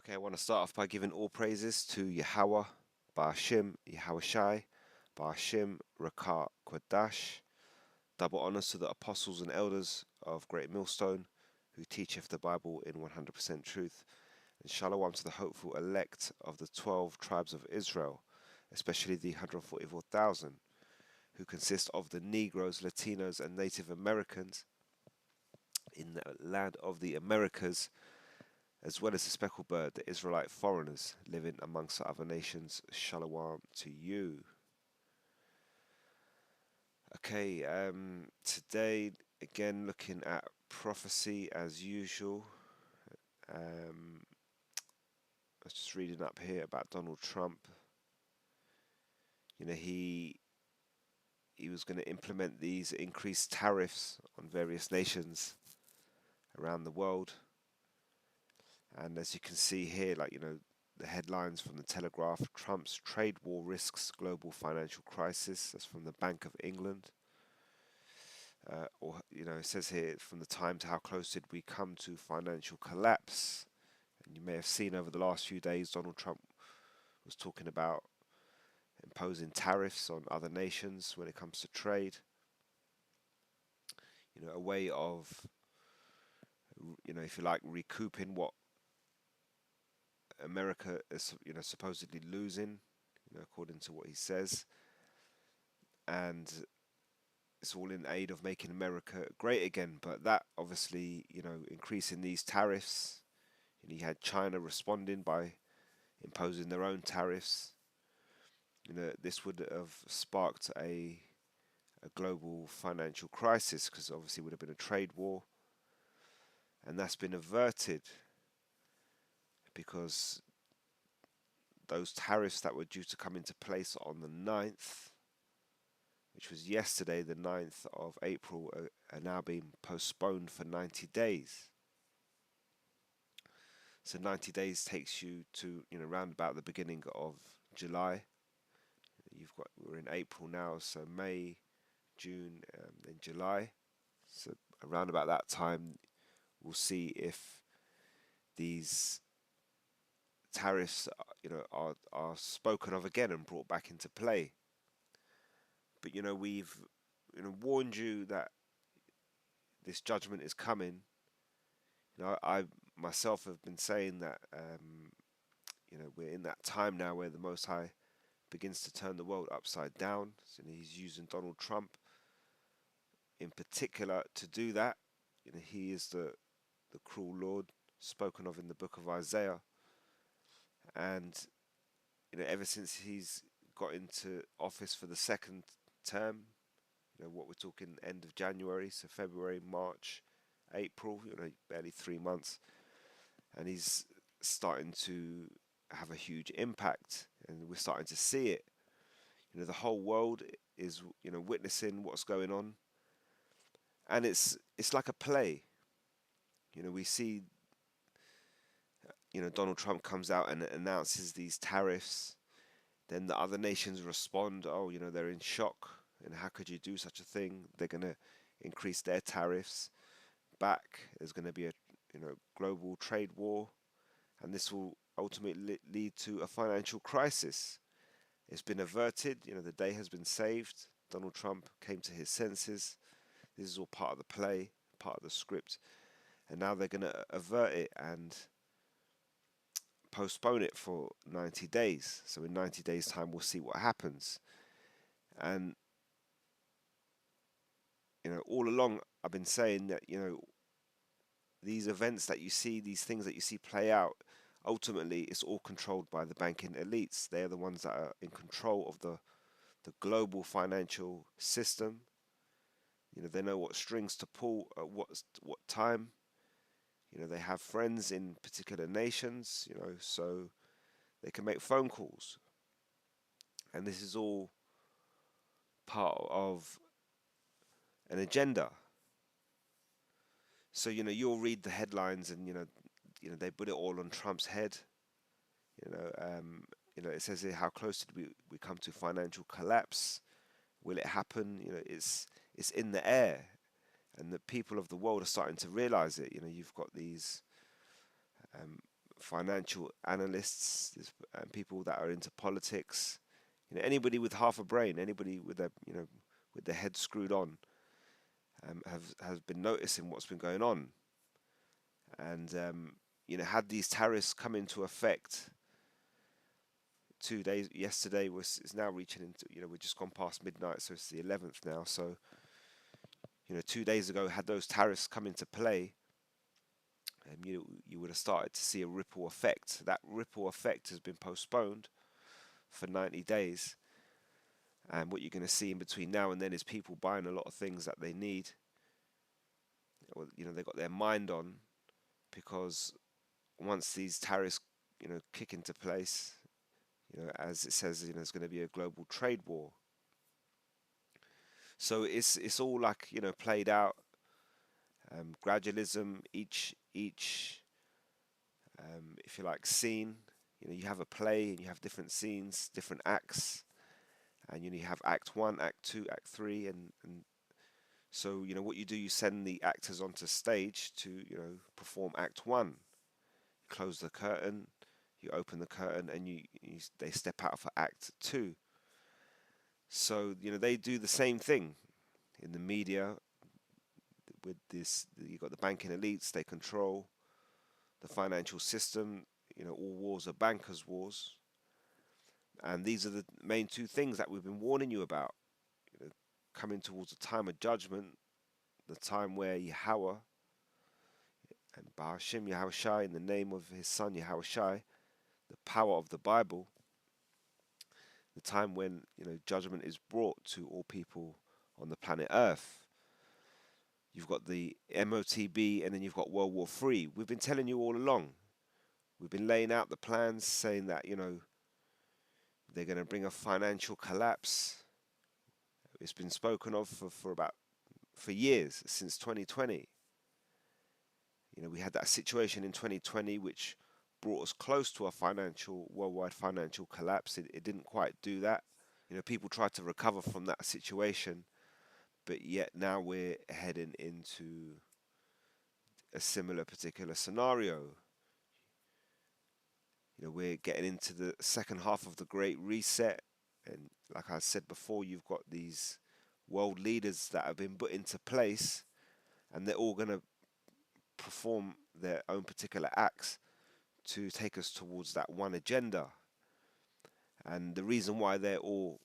Okay, I want to start off by giving all praises to Yahweh, Ba'ashim, Yahweh Shai, Ba'ashim, Rakat, Kwadash. Double honors to the apostles and elders of Great Millstone, who teacheth the Bible in 100% truth. And shalom to the hopeful elect of the 12 tribes of Israel, especially the 144,000, who consist of the Negroes, Latinos, and Native Americans in the land of the Americas, as well as the speckled bird, the Israelite foreigners living amongst the other nations. Shalom to you. Okay, today again looking at prophecy as usual. Um, I was just reading up here about Donald Trump. You know, he was going to implement these increased tariffs on various nations around the world. And as you can see here, the headlines from the Telegraph: Trump's trade war risks global financial crisis. That's from the Bank of England. It says here, from the Times, how close did we come to financial collapse? And you may have seen over the last few days, Donald Trump was talking about imposing tariffs on other nations when it comes to trade. You know, a way of, if you like, recouping what America is, supposedly losing, according to what he says. And it's all in aid of making America great again. But that obviously, increasing these tariffs, you had China responding by imposing their own tariffs. This would have sparked a global financial crisis, because obviously it would have been a trade war. And that's been averted because those tariffs that were due to come into place on the 9th, which was yesterday, the 9th of April, are now being postponed for 90 days. So 90 days takes you to, round about the beginning of July. We're in April now, so May, June, then July. So around about that time, we'll see if these tariffs, are spoken of again and brought back into play. But we've warned you that this judgment is coming. I myself have been saying that we're in that time now where the Most High begins to turn the world upside down. So he's using Donald Trump in particular to do that. He is the cruel Lord spoken of in the book of Isaiah. And ever since he's got into office for the second term, what we're talking end of January, so February, March, April, barely 3 months, and he's starting to have a huge impact, and we're starting to see it. The whole world is witnessing what's going on, and it's like a play. We see Donald Trump comes out and announces these tariffs, then the other nations respond. Oh, they're in shock, and how could you do such a thing? They're going to increase their tariffs back. There's going to be a global trade war, and this will ultimately lead to a financial crisis. It's been averted. The day has been saved. Donald Trump came to his senses. This is all part of the play, part of the script, and now they're going to avert it and postpone it for 90 days. So in 90 days' time, we'll see what happens. And all along I've been saying that these events that you see, these things that you see play out, ultimately it's all controlled by the banking elites. They're the ones that are in control of the global financial system. They know what strings to pull at what time. They have friends in particular nations, so they can make phone calls. And this is all part of an agenda. So you'll read the headlines, and they put it all on Trump's head. It says here, how close did we come to financial collapse? Will it happen? It's in the air, and the people of the world are starting to realize it. You've got these financial analysts, and people that are into politics. Anybody with half a brain, anybody with their with their head screwed on, has been noticing what's been going on. And had these tariffs come into effect 2 days yesterday, was is now reaching into, we've just gone past midnight, so it's the 11th now. So 2 days ago, had those tariffs come into play, you would have started to see a ripple effect. That ripple effect has been postponed for 90 days. And what you're going to see in between now and then is people buying a lot of things that they need. Well, they got their mind on, because once these tariffs, kick into place, as it says, there's going to be a global trade war. So it's all like, played out. Gradualism, each if you like, scene. You have a play and you have different scenes, different acts, and you have Act One, Act Two, Act Three, and so what you do, you send the actors onto stage to perform Act One. Close the curtain, you open the curtain, and they step out for Act Two. So they do the same thing in the media with this. You got the banking elites; they control the financial system. All wars are bankers' wars, and these are the main two things that we've been warning you about. Coming towards a time of judgment, the time where Yahweh and Bahashim Yahushai, in the name of his son Yahushai, the power of the Bible, the time when judgment is brought to all people on the planet Earth. You've got the MOTB, and then you've got World War III. We've been telling you all along. We've been laying out the plans, saying that they're going to bring a financial collapse. It's been spoken of for years, since 2020. We had that situation in 2020 which brought us close to a worldwide financial collapse. It didn't quite do that. People tried to recover from that situation, but yet now we're heading into a similar particular scenario. We're getting into the second half of the Great Reset, and like I said before, you've got these world leaders that have been put into place, and they're all going to perform their own particular acts to take us towards that one agenda. And the reason why they're all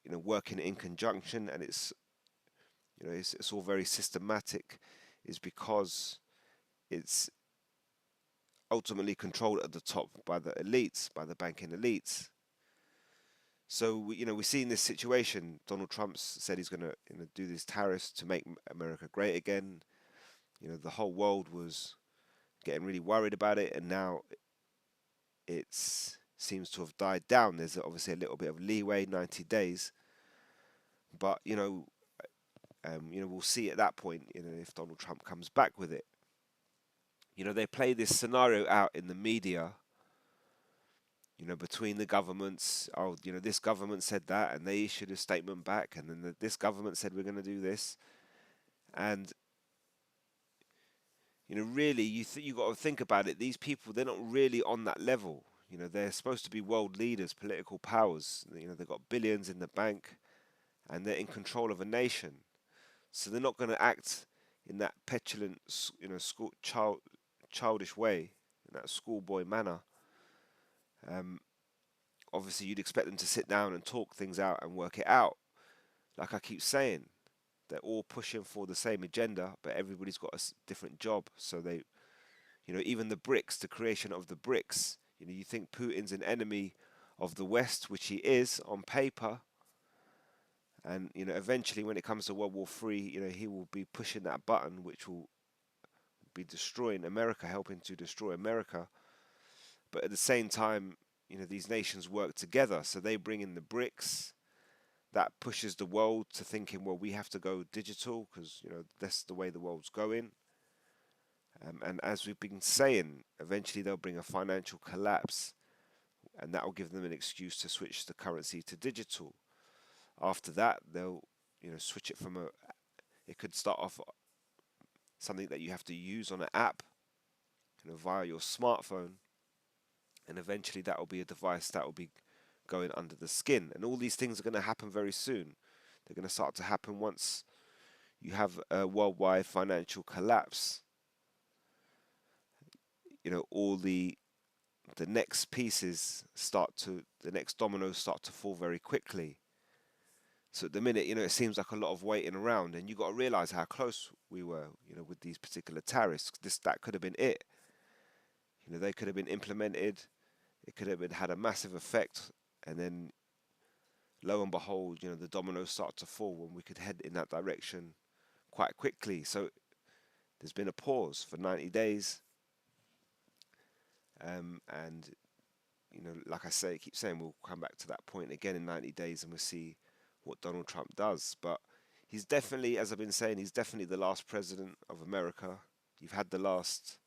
working in conjunction, and it's all very systematic, is because it's ultimately controlled at the top by the elites, by the banking elites. So we're seeing this situation. Donald Trump said he's going to do these tariffs to make America great again. The whole world was getting really worried about it, and now it seems to have died down. There's obviously a little bit of leeway, 90 days, but we'll see at that point. If Donald Trump comes back with it. They play this scenario out in the media. Between the governments. Oh, this government said that, and they issued a statement back, and then this government said we're going to do this, and really, you got to think about it. These people, they're not really on that level. They're supposed to be world leaders, political powers. They've got billions in the bank, and they're in control of a nation. So they're not going to act in that petulant, childish way, in that schoolboy manner. Obviously, you'd expect them to sit down and talk things out and work it out. Like I keep saying, they're all pushing for the same agenda, but everybody's got a different job. So they, even the BRICS, the creation of the BRICS, you think Putin's an enemy of the West, which he is on paper. And, eventually when it comes to World War III, he will be pushing that button, which will be destroying America, helping to destroy America. But at the same time, these nations work together. So they bring in the BRICS. That pushes the world to thinking, well, we have to go digital because, that's the way the world's going. And as we've been saying, eventually they'll bring a financial collapse, and that will give them an excuse to switch the currency to digital. After that, they'll, switch it from it could start off something that you have to use on an app, via your smartphone, and eventually that will be a device that will be going under the skin. And all these things are going to happen very soon. They're going to start to happen once you have a worldwide financial collapse. All the next pieces the next dominoes start to fall very quickly. So at the minute, it seems like a lot of waiting around, and you got to realize how close we were, with these particular tariffs. That could have been it. They could have been implemented. It could have had a massive effect, and then lo and behold, the dominoes start to fall, and we could head in that direction quite quickly. So there's been a pause for 90 days, and like I say, keep saying we'll come back to that point again in 90 days, and we'll see what Donald Trump does. But he's definitely, as I've been saying, he's definitely the last president of America. You've had the last,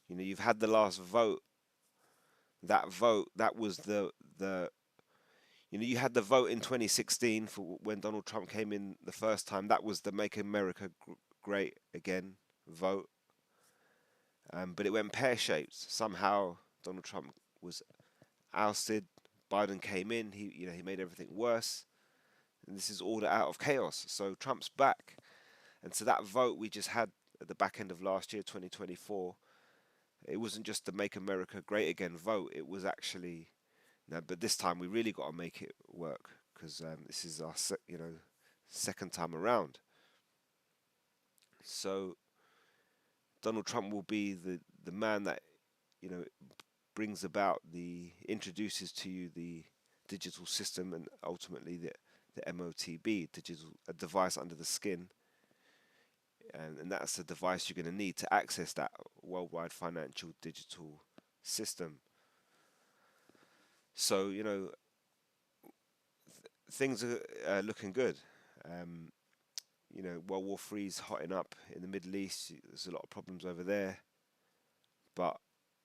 you've had the last vote. That vote, that was the you had the vote in 2016 for when Donald Trump came in the first time. That was the Make America Great Again vote. But it went pear-shaped. Somehow Donald Trump was ousted. Biden came in. He made everything worse. And this is order out of chaos. So Trump's back. And so that vote we just had at the back end of last year, 2024, it wasn't just the Make America Great Again vote. It was actually, no, but this time we really got to make it work, because this is our second time around. So Donald Trump will be the man that you know brings about introduces to you the digital system, and ultimately the MOTB, digital, a device under the skin, and that's the device you're going to need to access that worldwide financial digital system. So things are looking good. Um, World War III is hotting up in the Middle East. There's a lot of problems over there, but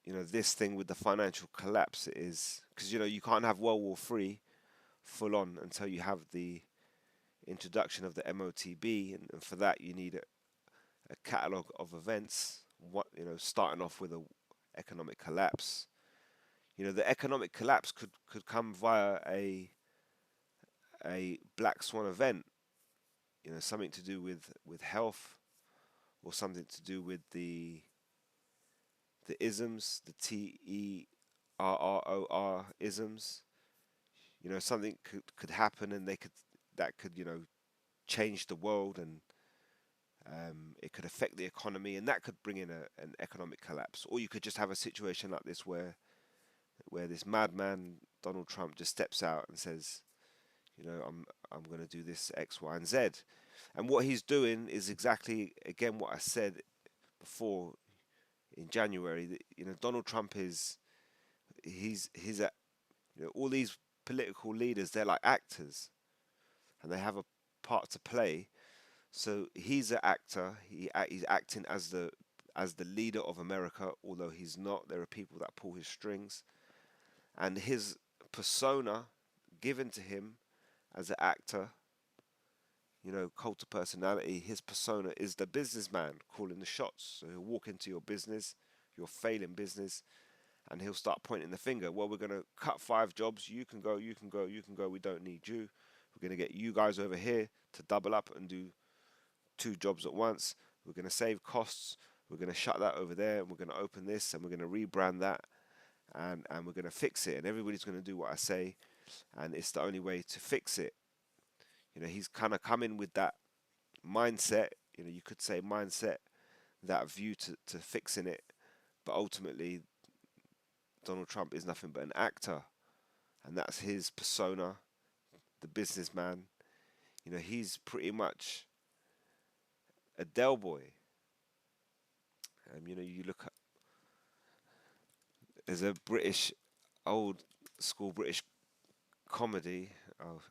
this thing with the financial collapse is because you can't have World War III full on until you have the introduction of the MOTB, and for that you need a catalogue of events. What starting off with a economic collapse. The economic collapse could come via a black swan event. Something to do with health, or something to do with the isms, the TERROR isms. Something could happen, and that could change the world, and it could affect the economy, and that could bring in an economic collapse. Or you could just have a situation like this where this madman Donald Trump just steps out and says, I'm going to do this X, Y, and Z. And what he's doing is exactly again what I said before in January. That, Donald Trump he's at all these political leaders. They're like actors, and they have a part to play. So he's an actor. He's acting as the leader of America, although he's not. There are people that pull his strings, and his persona given to him as an actor, cult of personality, his persona is the businessman calling the shots. So he'll walk into your business, your failing business, and he'll start pointing the finger. Well, we're going to cut 5 jobs. You can go, you can go, you can go. We don't need you. We're going to get you guys over here to double up and do 2 jobs at once. We're going to save costs. We're going to shut that over there, and we're going to open this, and we're going to rebrand that, and we're going to fix it. And everybody's going to do what I say, and it's the only way to fix it. He's kind of coming with that mindset. You could say mindset, that view to fixing it, but ultimately Donald Trump is nothing but an actor, and that's his persona, the businessman. He's pretty much a Del Boy. You look at there's a old school British comedy of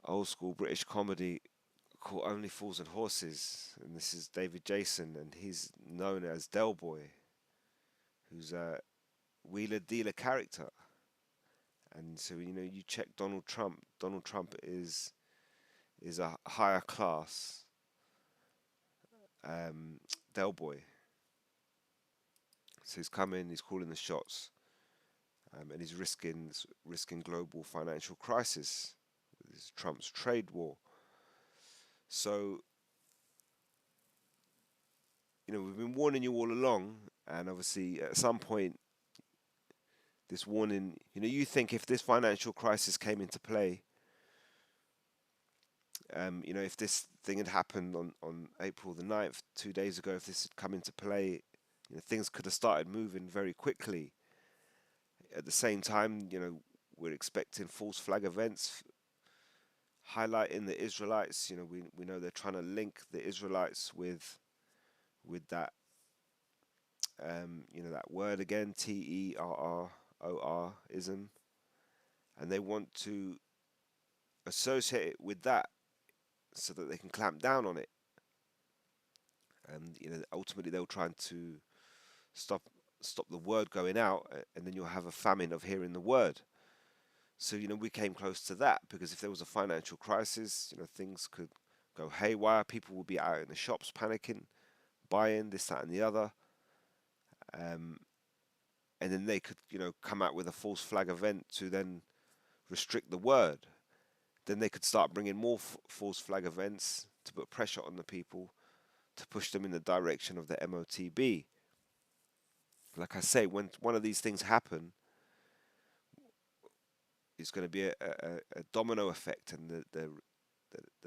old school British comedy called Only Fools and Horses, and this is David Jason, and he's known as Del Boy, who's a wheeler dealer character. And so you check Donald Trump. Donald Trump is a higher class um, Del Boy. So he's coming, he's calling the shots, and he's risking global financial crisis with this Trump's trade war. So we've been warning you all along, and obviously at some point, this warning, you think if this financial crisis came into play, if this thing had happened on April the 9th, 2 days ago, if this had come into play, things could have started moving very quickly. At the same time, we're expecting false flag events highlighting the Israelites. We know they're trying to link the Israelites with that that word again, terror ism, and they want to associate it with that so that they can clamp down on it. And ultimately they'll try to stop stop the word going out, and then you'll have a famine of hearing the word. So we came close to that, because if there was a financial crisis, things could go haywire. People would be out in the shops panicking, buying this, that, and the other. Um, and then they could, come out with a false flag event to then restrict the word. Then they could start bringing more false flag events to put pressure on the people to push them in the direction of the MOTB. Like I say, when one of these things happen, it's going to be a domino effect, and the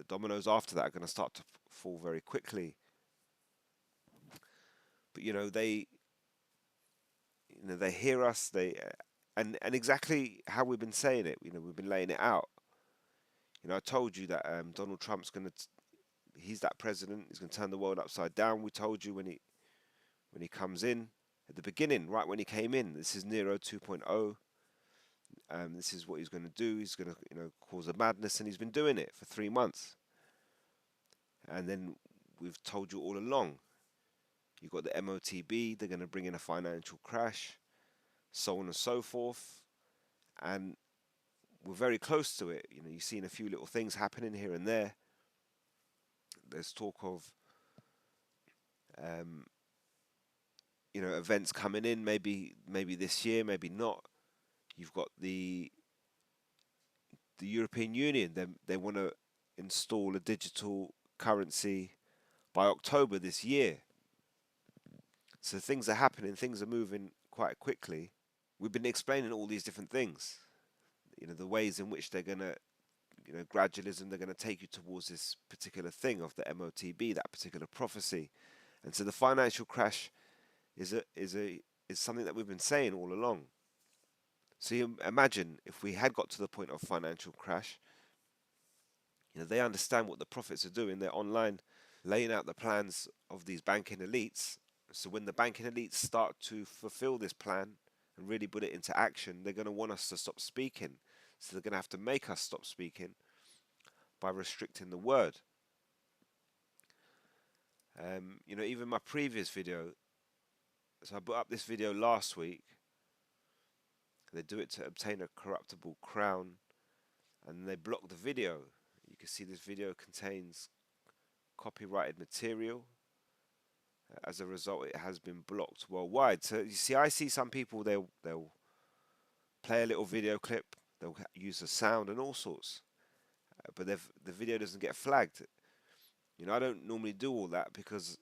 dominoes after that are going to start to fall very quickly. But they hear us, and exactly how we've been saying it. We've been laying it out. I told you that Donald Trump's he's that president. He's going to turn the world upside down. We told you when he comes in at the beginning, right when he came in. This is Nero 2.0. This is what he's going to do. He's going to cause a madness, and he's been doing it for 3 months. And then we've told you all along. You've got the MOTB. They're going to bring in a financial crash, so on and so forth. And we're very close to it. You've seen a few little things happening here and there. There's talk of um, events coming in, maybe this year, maybe not. You've got the European Union. They want to install a digital currency by October this year. So things are happening, things are moving quite quickly. We've been explaining all these different things. The ways in which they're gonna, gradualism. They're gonna take you towards this particular thing of the MOTB, that particular prophecy. And so the financial crash is something that we've been saying all along. So you imagine if we had got to the point of financial crash, they understand what the prophets are doing. They're online laying out the plans of these banking elites. So when the banking elites start to fulfill this plan and really put it into action, they're going to want us to stop speaking. So they're going to have to make us stop speaking by restricting the word. Even my previous video, so I put up this video last week. They do it to obtain a corruptible crown, and they block the video. You can see this video contains copyrighted material. As a result, it has been blocked worldwide. So you see, I see some people, they'll play a little video clip, they'll use the sound and all sorts, but the video doesn't get flagged. I don't normally do all that because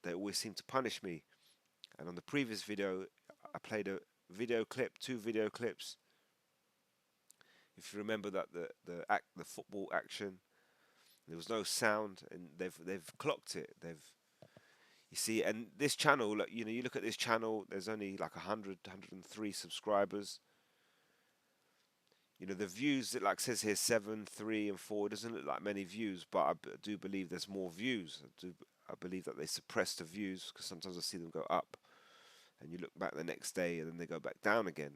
they always seem to punish me. And on the previous video, I played a video clip, 2 video clips. If you remember that the football action, there was no sound, and they've clocked it. You see, and this channel, you look at this channel, there's only like 103 subscribers. The views, it like says here 7, 3, and 4. It doesn't look like many views, but I do believe there's more views. I believe that they suppress the views, because sometimes I see them go up, and you look back the next day, and then they go back down again.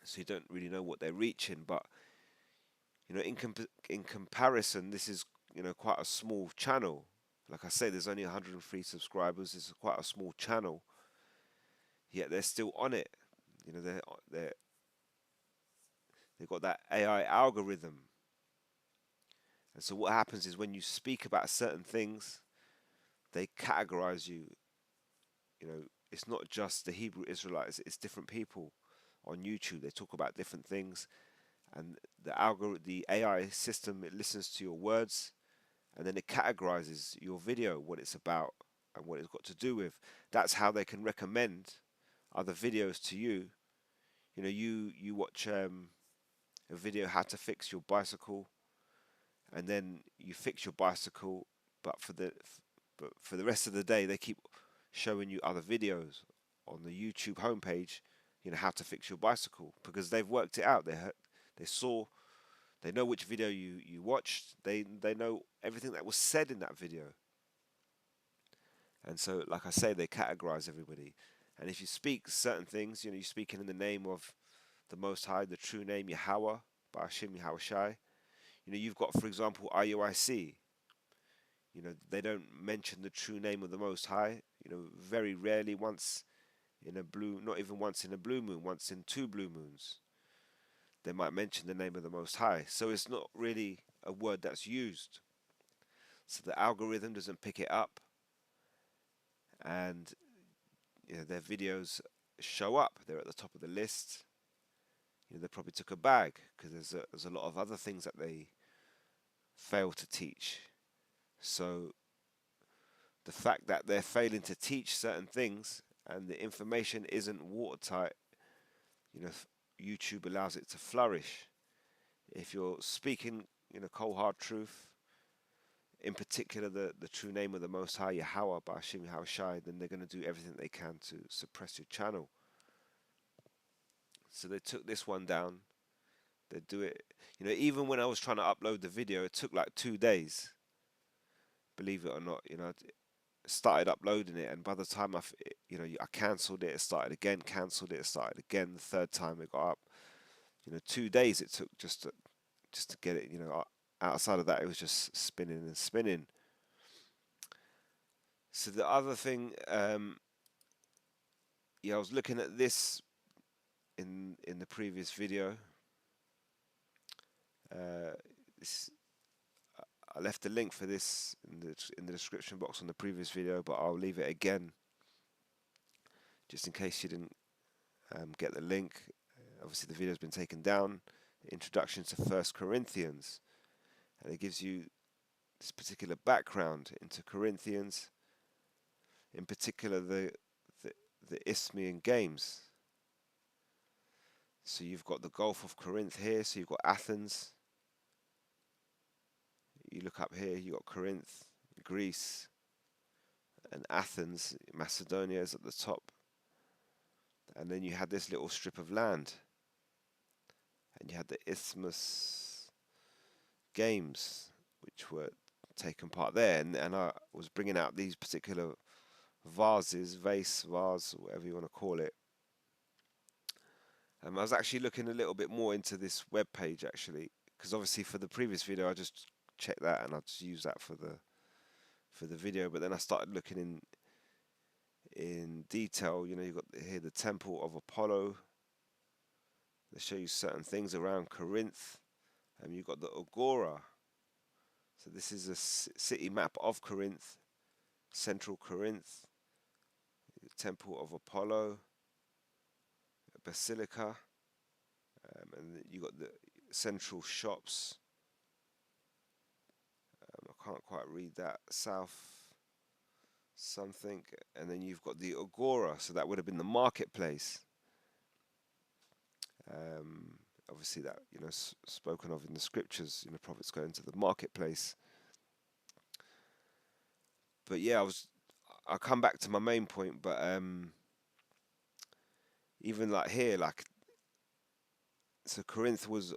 So you don't really know what they're reaching, but in comparison, this is quite a small channel. Like I say, there's only 103 subscribers. It's quite a small channel, yet they're still on it. They've got that AI algorithm. And so what happens is when you speak about certain things, they categorize you. You know, it's not just the Hebrew Israelites; it's different people on YouTube. They talk about different things, and the AI system, it listens to your words, and then it categorizes your video, what it's about and what it's got to do with. That's how they can recommend other videos to you. You know, you watch a video how to fix your bicycle, and then you fix your bicycle, but for the rest of the day they keep showing you other videos on the YouTube homepage. You know how to fix your bicycle because they've worked it out. They saw, they know which video you watched. They know everything that was said in that video. And so, like I say, they categorize everybody. And if you speak certain things, you know, you're speaking in the name of the Most High, the true name Yahweh, Ba'ashim Yahweh Shai. You know, you've got, for example, IUIC. You know, they don't mention the true name of the Most High. You know, very rarely, once in a blue, not even once in a blue moon, once in two blue moons, they might mention the name of the Most High. So it's not really a word that's used. So the algorithm doesn't pick it up, and you know their videos show up. They're at the top of the list. You know, they probably took a bag because there's a lot of other things that they fail to teach. So the fact that they're failing to teach certain things and the information isn't watertight, you know, YouTube allows it to flourish. If you're speaking, you know, cold hard truth, in particular the true name of the Most High, Yahweh, Ba'ashim Yahweh Shai, then they're going to do everything they can to suppress your channel. So they took this one down. They do it, you know, even when I was trying to upload the video, it took like 2 days. Believe it or not, you know, I started uploading it, and by the time you know, I cancelled it, it started again, cancelled it, it started again. The third time it got up, you know, 2 days it took just to get it. You know, outside of that, it was just spinning and spinning. So the other thing, yeah, I was looking at this in the previous video. This, I left a link for this in the description box on the previous video, but I'll leave it again just in case you didn't get the link. Obviously, the video's been taken down. Introduction to First Corinthians, and it gives you this particular background into Corinthians, in particular the Isthmian games. So you've got the Gulf of Corinth here. So you've got Athens. You look up here, you've got Corinth, Greece, and Athens. Macedonia is at the top. And then you had this little strip of land. And you had the Isthmus games, which were taken part there. And I was bringing out these particular vases, vase, vase, whatever you want to call it. I was actually looking a little bit more into this web page actually, because obviously for the previous video I just checked that and I just used that for the video. But then I started looking in detail. You know, you've got here the Temple of Apollo. They show you certain things around Corinth, and you've got the Agora. So this is a city map of Corinth, central Corinth, Temple of Apollo, Basilica, and you got the central shops. I can't quite read that. South something, and then you've got the Agora, so that would have been the marketplace. Obviously, that, you know, spoken of in the scriptures. You know, prophets go into the marketplace. But yeah, I'll come back to my main point. But even like here, like, so Corinth was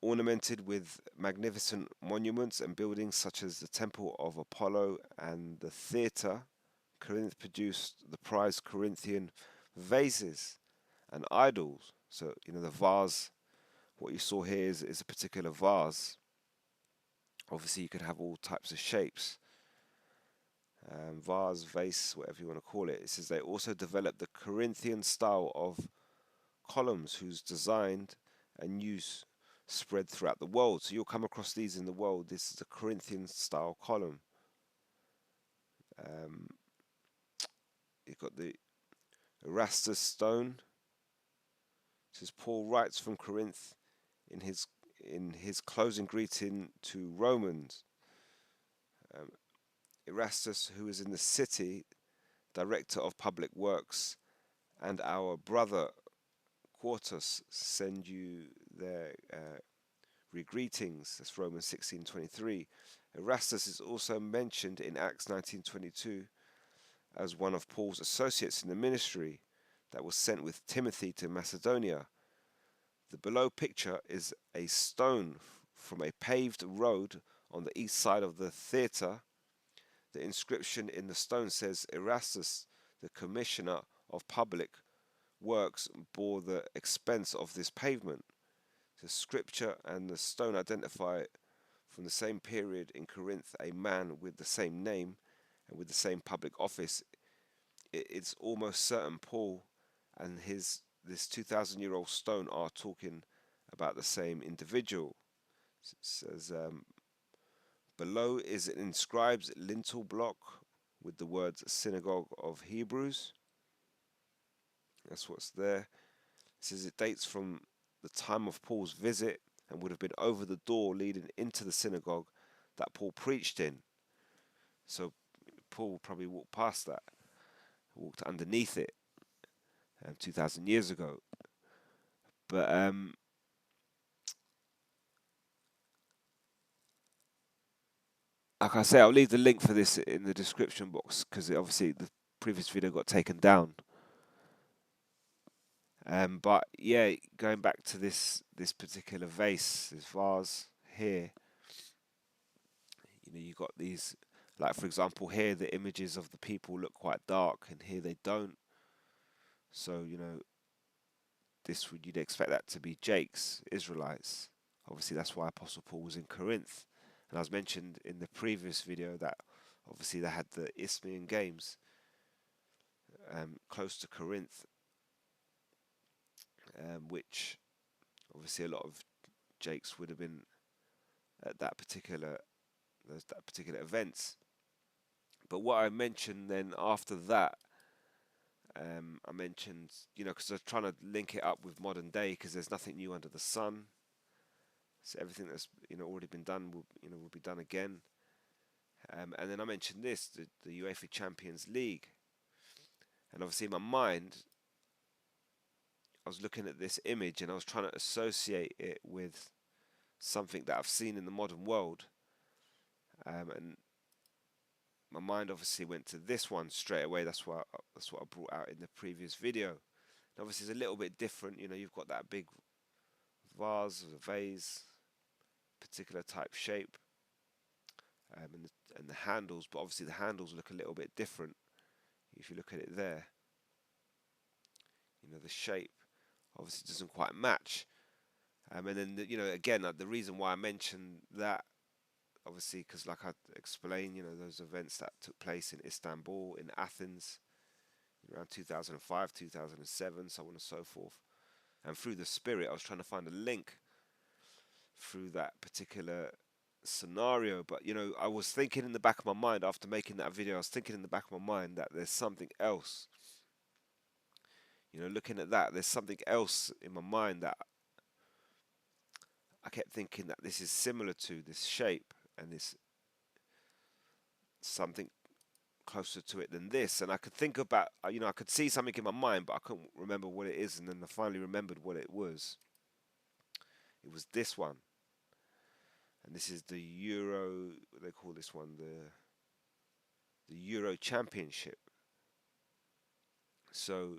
ornamented with magnificent monuments and buildings such as the Temple of Apollo and the theatre. Corinth produced the prized Corinthian vases and idols. So, you know, the vase, what you saw here is a particular vase. Obviously, you could have all types of shapes. Vase, vase, whatever you want to call it. It says they also developed the Corinthian style of columns whose design and use spread throughout the world. So you'll come across these in the world. This is a Corinthian style column. You've got the Erastus stone. It says Paul writes from Corinth in his closing greeting to Romans. Um, Erastus, who is in the city, director of public works, and our brother Quartus send you their re-greetings. That's Romans 16:23. Erastus is also mentioned in Acts 19:22 as one of Paul's associates in the ministry that was sent with Timothy to Macedonia. The below picture is a stone from a paved road on the east side of the theatre. The inscription in the stone says, Erastus, the commissioner of public works, bore the expense of this pavement. The scripture and the stone identify from the same period in Corinth a man with the same name and with the same public office. It's almost certain Paul and this 2,000-year-old stone are talking about the same individual. It says below is an inscribed lintel block with the words Synagogue of Hebrews. That's what's there. It says it dates from the time of Paul's visit and would have been over the door leading into the synagogue that Paul preached in. So Paul probably walked past that, walked underneath it 2,000 years ago. But like I say, I'll leave the link for this in the description box because obviously the previous video got taken down. But yeah, going back to this particular vase, this vase here, you got these, like for example here, the images of the people look quite dark, and here they don't. So you'd expect that to be Jake's Israelites. Obviously, that's why Apostle Paul was in Corinth. And as mentioned in the previous video, that obviously they had the Isthmian Games close to Corinth, which obviously a lot of Jakes would have been at that particular events. But what I mentioned then after that, I mentioned, because I was trying to link it up with modern day, because there's nothing new under the sun. So everything that's already been done will be done again. And then I mentioned this, the UEFA Champions League, and obviously in my mind, I was looking at this image and I was trying to associate it with something that I've seen in the modern world, and my mind obviously went to this one straight away. That's what I brought out in the previous video. And obviously, it's a little bit different. You've got that big vase, particular type shape, and the handles. But obviously, the handles look a little bit different if you look at it there. The shape obviously doesn't quite match. And then again, the reason why I mentioned that, obviously, because like I explained, those events that took place in Istanbul, in Athens, around 2005, 2007, so on and so forth. And through the spirit, I was trying to find a link through that particular scenario. But I was thinking in the back of my mind after making that video, I was thinking in the back of my mind that there's something else. Looking at that, there's something else in my mind that I kept thinking that this is similar to this shape, and this something closer to it than this. And I could think about, I could see something in my mind, but I couldn't remember what it is. And then I finally remembered what it was. It was this one. And this is the Euro, they call this one the Euro Championship. So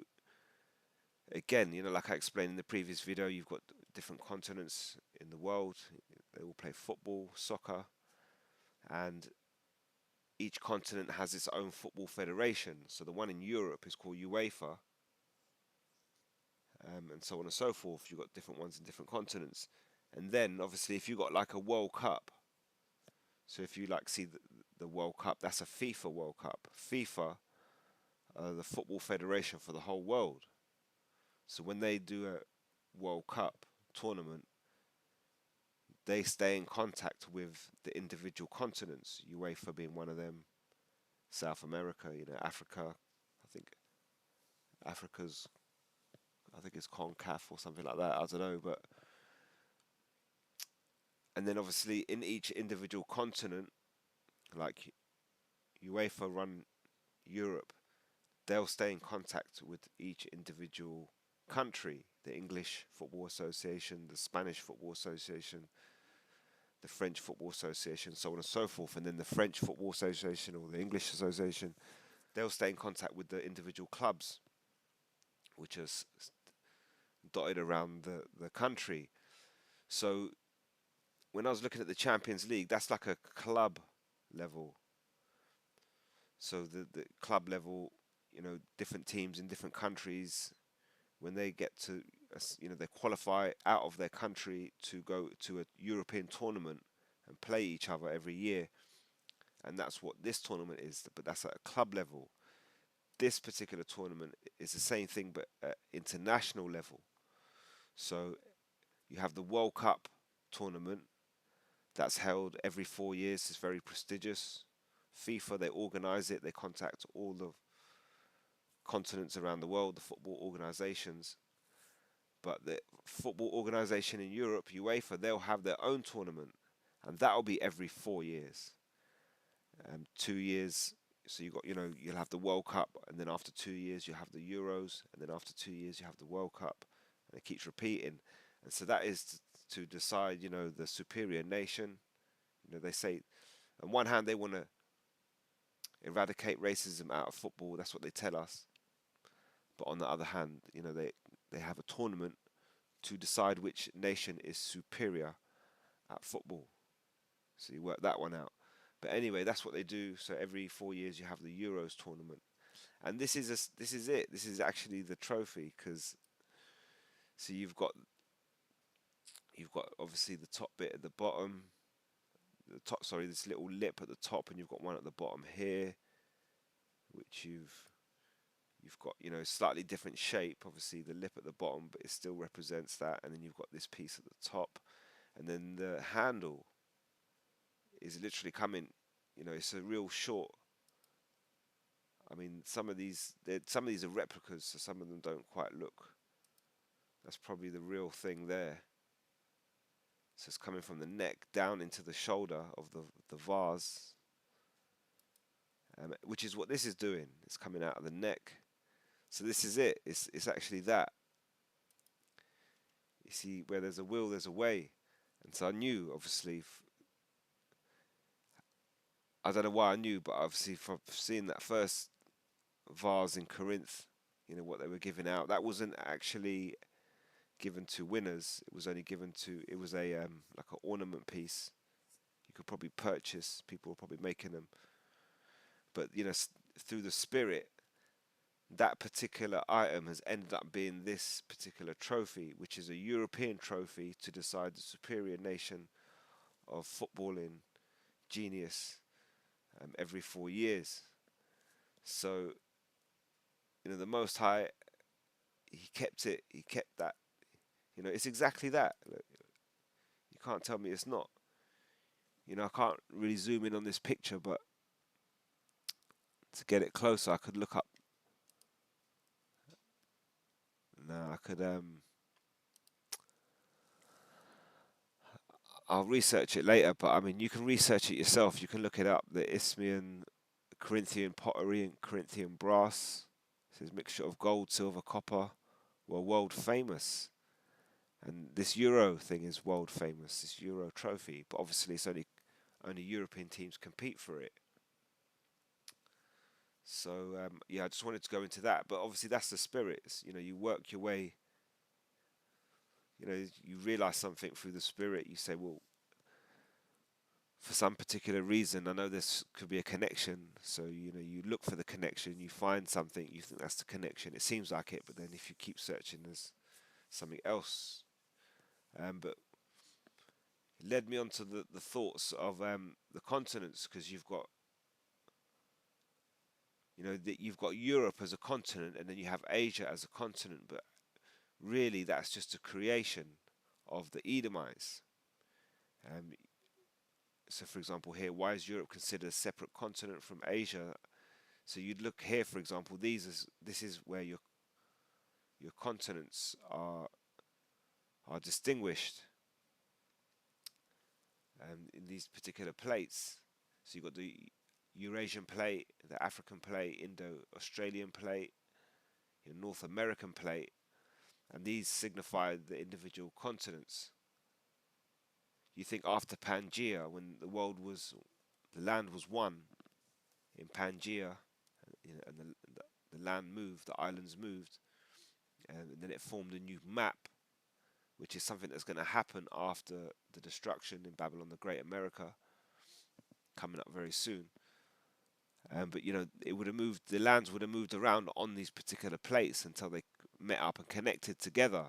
again, like I explained in the previous video, you've got different continents in the world. They all play football, soccer, and each continent has its own football federation. So the one in Europe is called UEFA, and so on and so forth. You've got different ones in different continents. And then obviously if you've got like a World Cup, so if you like see the World Cup, that's a FIFA World Cup. FIFA, the football federation for the whole world. So when they do a World Cup tournament, they stay in contact with the individual continents, UEFA being one of them, South America, Africa. I think Africa's, I think it's CONCACAF or something like that. I don't know, but and then obviously in each individual continent, like UEFA run Europe, they'll stay in contact with each individual country. The English Football Association, the Spanish Football Association, the French Football Association, so on and so forth. And then the French Football Association or the English Association, they'll stay in contact with the individual clubs, which are dotted around the country. So when I was looking at the Champions League, that's like a club level. So the club level, different teams in different countries, when they get to, they qualify out of their country to go to a European tournament and play each other every year. And that's what this tournament is, but that's at a club level. This particular tournament is the same thing, but at international level. So you have the World Cup tournament that's held every 4 years. It's very prestigious. FIFA, they organize it. They contact all the continents around the world, the football organizations. But the football organization in Europe, UEFA, they'll have their own tournament, and that'll be every 4 years. 2 years, so you'll have the World Cup, and then after 2 years you have the Euros, and then after 2 years you have the World Cup, and it keeps repeating. And so that is to decide, the superior nation. They say, on one hand, they want to eradicate racism out of football. That's what they tell us. But on the other hand, they have a tournament to decide which nation is superior at football. So you work that one out. But anyway, that's what they do. So every 4 years you have the Euros tournament, and this is it. This is actually the trophy, because so you've got obviously the top bit at the bottom, the top. Sorry, this little lip at the top, and you've got one at the bottom here, which you've got slightly different shape. Obviously the lip at the bottom, but it still represents that. And then you've got this piece at the top, and then the handle is literally coming. It's a real short. I mean, some of these are replicas, so some of them don't quite look. That's probably the real thing there. So it's coming from the neck down into the shoulder of the vase, which is what this is doing. It's coming out of the neck. So this is it. It's actually that. You see, where there's a will, there's a way. And so I knew, obviously, I don't know why I knew, but obviously from seeing that first vase in Corinth, what they were giving out, that wasn't actually given to winners. It was only given to, it was a like an ornament piece. You could probably purchase. People were probably making them, but through the spirit, that particular item has ended up being this particular trophy, which is a European trophy to decide the superior nation of footballing genius every 4 years. So, the Most High, He kept it. He kept that. It's exactly that. Look, you can't tell me it's not. I can't really zoom in on this picture, but to get it closer, I could look up. No, I could. I'll research it later, but I mean, you can research it yourself. You can look it up. The Isthmian, Corinthian pottery, and Corinthian brass. It says mixture of gold, silver, copper. Were world famous. And this Euro thing is world famous. This Euro trophy, but obviously it's only European teams compete for it. So yeah, I just wanted to go into that. But obviously that's the spirit. You work your way. You realize something through the spirit. You say, well, for some particular reason, I know this could be a connection. So you look for the connection. You find something. You think that's the connection. It seems like it, but then if you keep searching, there's something else. But it led me on to the thoughts of the continents, because you've got Europe as a continent, and then you have Asia as a continent, but really that's just a creation of the Edomites. Um, so, for example, here, why is Europe considered a separate continent from Asia? So you'd look here, for example, this is where your continents are distinguished in these particular plates. So you've got the Eurasian plate, the African plate, Indo-Australian plate, your North American plate, and these signify the individual continents. You think after Pangaea, when the land was one in Pangaea, and the land moved, the islands moved, and then it formed a new map, which is something that's going to happen after the destruction in Babylon the Great, America, coming up very soon. But it would have moved. The lands would have moved around on these particular plates until they met up and connected together.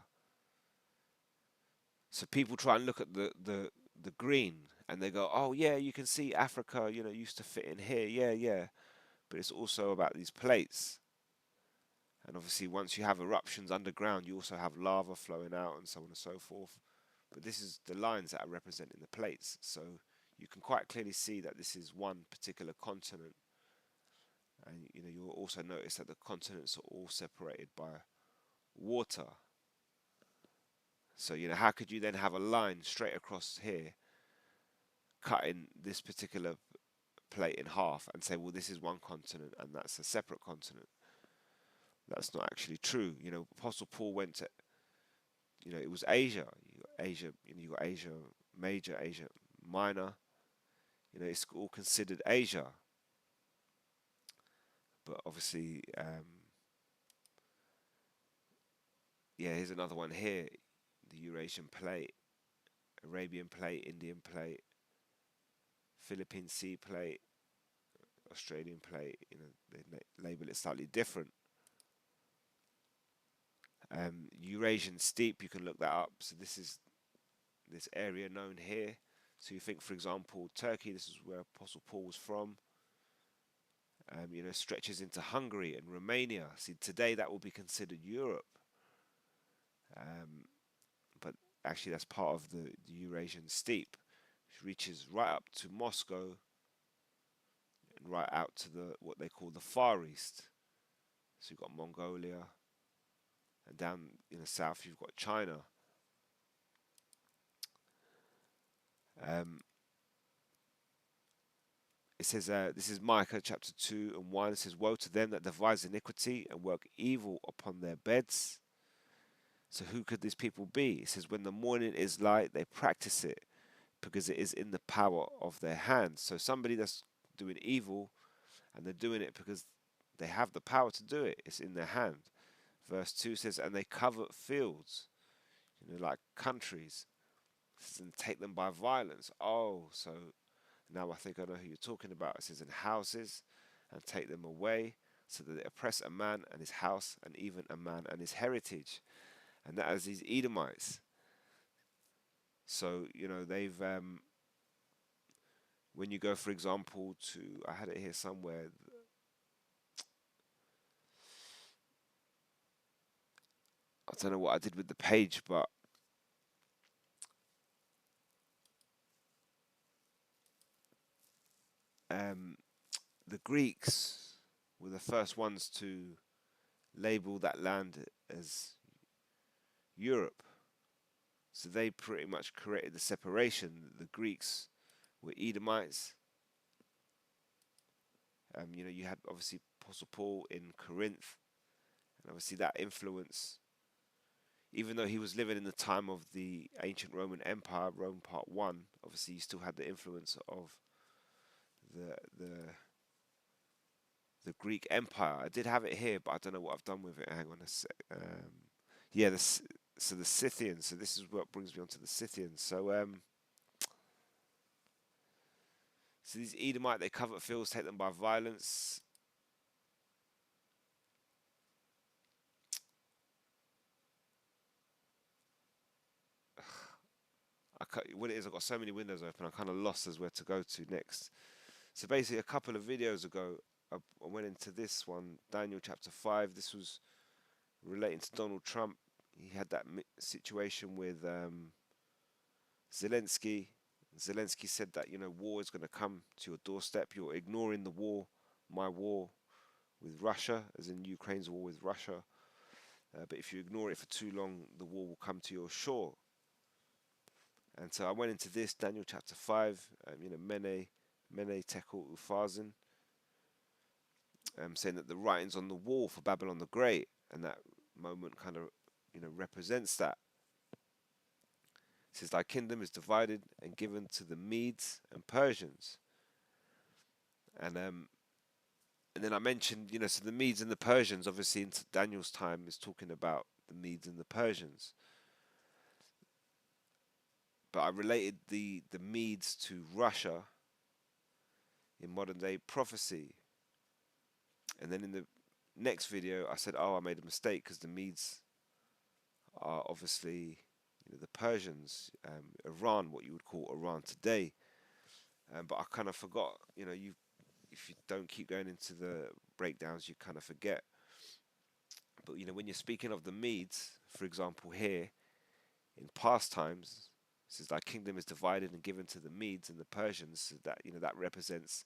So people try and look at the green and they go, oh yeah, you can see Africa, used to fit in here, yeah, yeah. But it's also about these plates. And obviously, once you have eruptions underground, you also have lava flowing out and so on and so forth. But this is the lines that are representing the plates. So you can quite clearly see that this is one particular continent. And you'll also notice that the continents are all separated by water. So how could you then have a line straight across here, cutting this particular plate in half, and say, well, this is one continent and that's a separate continent? That's not actually true. Apostle Paul went to, it was Asia. You got Asia Major, Asia Minor. It's all considered Asia. But obviously, yeah, here's another one here: the Eurasian plate, Arabian plate, Indian plate, Philippine Sea plate, Australian plate. They label it slightly different. Eurasian steep, you can look that up. So this is this area known here. So you think, for example, Turkey. This is where Apostle Paul was from. Stretches into Hungary and Romania. See, today that will be considered Europe, but actually that's part of the Eurasian steep, which reaches right up to Moscow and right out to what they call the Far East. So you've got Mongolia, and down in the south you've got China. Um, it says, this is Micah chapter 2 and 1. It says, woe to them that devise iniquity and work evil upon their beds. So who could these people be? It says, when the morning is light, they practice it because it is in the power of their hands. So somebody that's doing evil, and they're doing it because they have the power to do it. It's in their hand. Verse 2 says, and they covet fields, like countries, and take them by violence. Oh, so now I think I know who you're talking about. It says, in houses, and take them away, so that they oppress a man and his house, and even a man and his heritage. And that is these Edomites. So, they've, when you go, for example, I had it here somewhere, I don't know what I did with the page, but the Greeks were the first ones to label that land as Europe. So they pretty much created the separation. The Greeks were Edomites. You had obviously Apostle Paul in Corinth, and obviously that influence. Even though he was living in the time of the ancient Roman Empire, Rome Part One, obviously you still had the influence of the the Greek Empire. I did have it here, but I don't know what I've done with it. Hang on a sec. Yeah, so the Scythians. So this is what brings me on to the Scythians. So these Edomite, they covet fields, take them by violence. What it is, I've got so many windows open, I'm kind of lost as where to go to next. So basically, a couple of videos ago, I went into this one, Daniel chapter 5. This was relating to Donald Trump. He had that situation with Zelensky. Zelensky said that war is going to come to your doorstep. You're ignoring the war, my war. with Russia, as in Ukraine's war with Russia. But if you ignore it for too long, the war will come to your shore. And so I went into this, Daniel chapter 5, Mene Tekel Upharsin, saying that the writings on the wall for Babylon the Great, and that moment kind of, represents that. It says, thy kingdom is divided and given to the Medes and Persians. And then I mentioned, so the Medes and the Persians, obviously in Daniel's time, is talking about the Medes and the Persians. But I related the Medes to Russia in modern day prophecy. And then in the next video, I said, oh, I made a mistake because the Medes are obviously the Persians, Iran, what you would call Iran today. But I kind of forgot, if you don't keep going into the breakdowns, you kind of forget. But when you're speaking of the Medes, for example, here in past times, it says thy kingdom is divided and given to the Medes and the Persians. So that that represents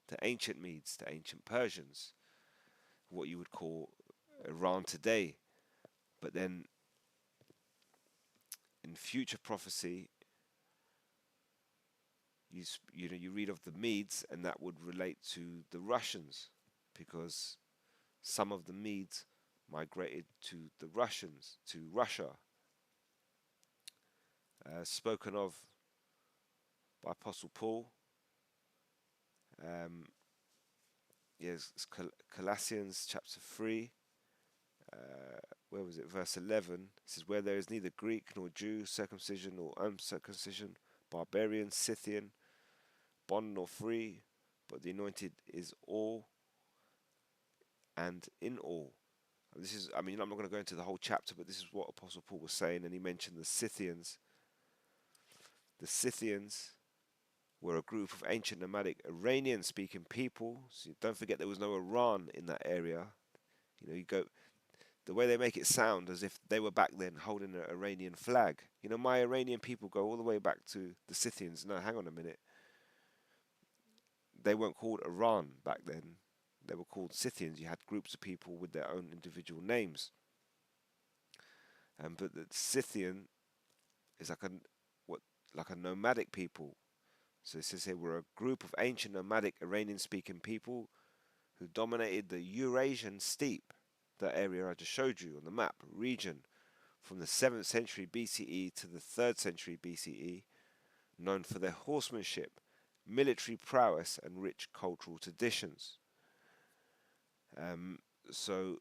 the ancient Medes, the ancient Persians, what you would call Iran today. But then in future prophecy, you read of the Medes, and that would relate to the Russians, because some of the Medes migrated to the Russians, to Russia, spoken of by Apostle Paul. Yes, it's Colossians chapter 3, where was it? Verse 11. It says, where there is neither Greek nor Jew, circumcision nor uncircumcision, barbarian, Scythian, bond nor free, but the anointed is all and in all. And this is, I'm not going to go into the whole chapter, but this is what Apostle Paul was saying, and he mentioned the Scythians. The Scythians were a group of ancient nomadic Iranian-speaking people. So don't forget there was no Iran in that area. You go, the way they make it sound as if they were back then holding an Iranian flag. My Iranian people go all the way back to the Scythians. No, hang on a minute. They weren't called Iran back then. They were called Scythians. You had groups of people with their own individual names. But the Scythian is like a nomadic people. So it says here, we're a group of ancient nomadic Iranian-speaking people who dominated the Eurasian steppe, that area I just showed you on the map, region, from the 7th century BCE to the 3rd century BCE, known for their horsemanship, military prowess, and rich cultural traditions. So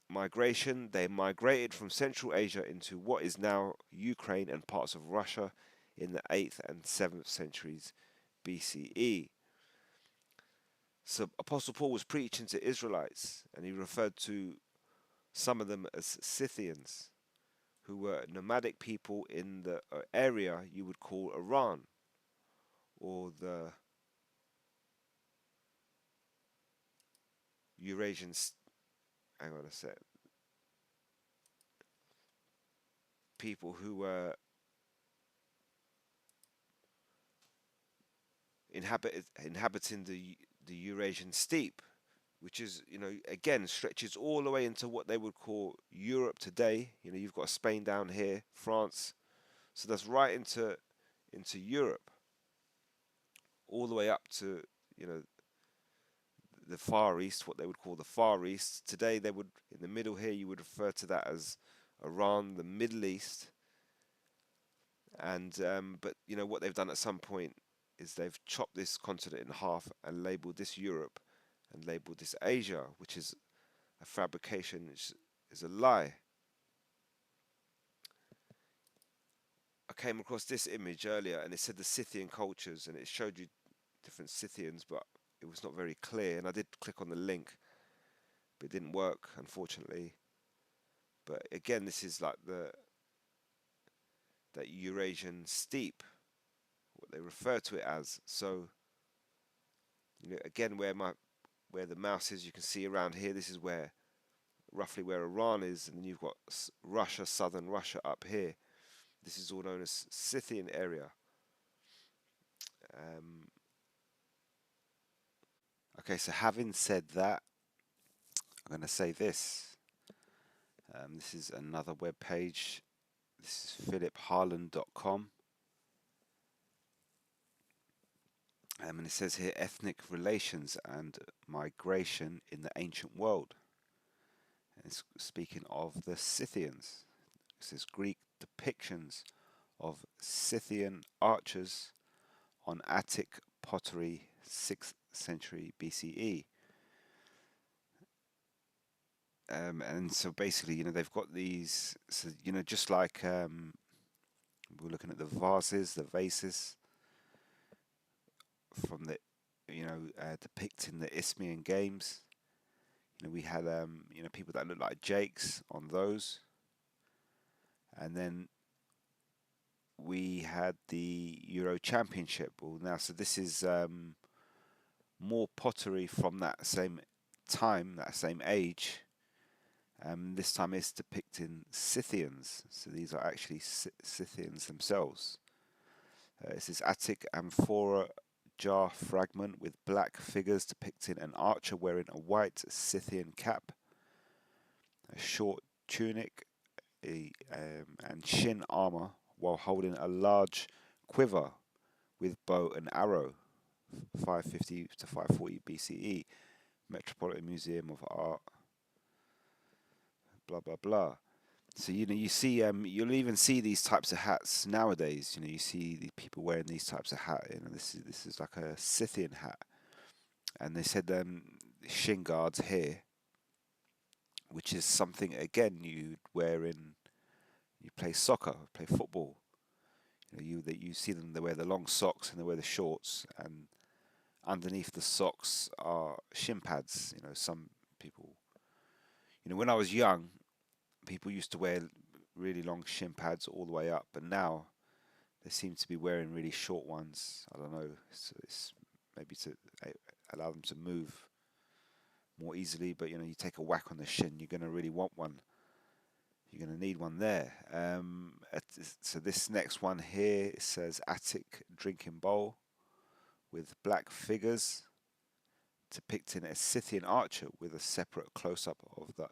migration, they migrated from Central Asia into what is now Ukraine and parts of Russia in the 8th and 7th centuries BCE. So Apostle Paul was preaching to Israelites, and he referred to some of them as Scythians, who were nomadic people in the area you would call Iran, or the Eurasian, hang on a sec, people who were inhabiting the Eurasian steppe, which is, again, stretches all the way into what they would call Europe today. You've got Spain down here, France, so that's right into Europe, all the way up to, the Far East, what they would call the Far East. Today, they would, in the middle here, you would refer to that as Iran, the Middle East. And but what they've done at some point is they've chopped this continent in half and labeled this Europe and labeled this Asia, which is a fabrication, which is a lie. I came across this image earlier, and it said the Scythian cultures, and it showed you different Scythians, but it was not very clear. And I did click on the link, but it didn't work, unfortunately. But again, this is like that Eurasian steppe, what they refer to it as. So, again, where the mouse is, you can see around here. This is roughly where Iran is, and then you've got Russia, southern Russia up here. This is all known as Scythian area. Okay, so having said that, I'm going to say this. This is another web page. This is philipharland.com. And it says here ethnic relations and migration in the ancient world. And it's speaking of the Scythians. It says Greek depictions of Scythian archers on Attic pottery, 6th century BCE. And so basically, they've got these, so, just like we're looking at the vases, the vases from the, depicting the Isthmian games. We had, people that look like jakes on those. And then we had the Euro Championship. Well, now, so this is more pottery from that same time, that same age. This time it's depicting Scythians. So these are actually Scythians themselves. This is Attic amphora jar fragment with black figures depicting an archer wearing a white Scythian cap, a short tunic, and shin armor while holding a large quiver with bow and arrow. 550 to 540 BCE, Metropolitan Museum of Art, blah blah blah. So you see, you'll even see these types of hats nowadays. You see the people wearing these types of hat. This is like a Scythian hat, and they said shin guards here, which is something again you wear in you play soccer, play football. You see them, they wear the long socks and they wear the shorts, and underneath the socks are shin pads. Some people, when I was young, people used to wear really long shin pads all the way up, but now they seem to be wearing really short ones. I don't know. It's maybe to allow them to move more easily, but you take a whack on the shin, you're going to really want one. You're going to need one there. So this next one here, it says Attic drinking bowl with black figures depicting a Scythian archer with a separate close-up of the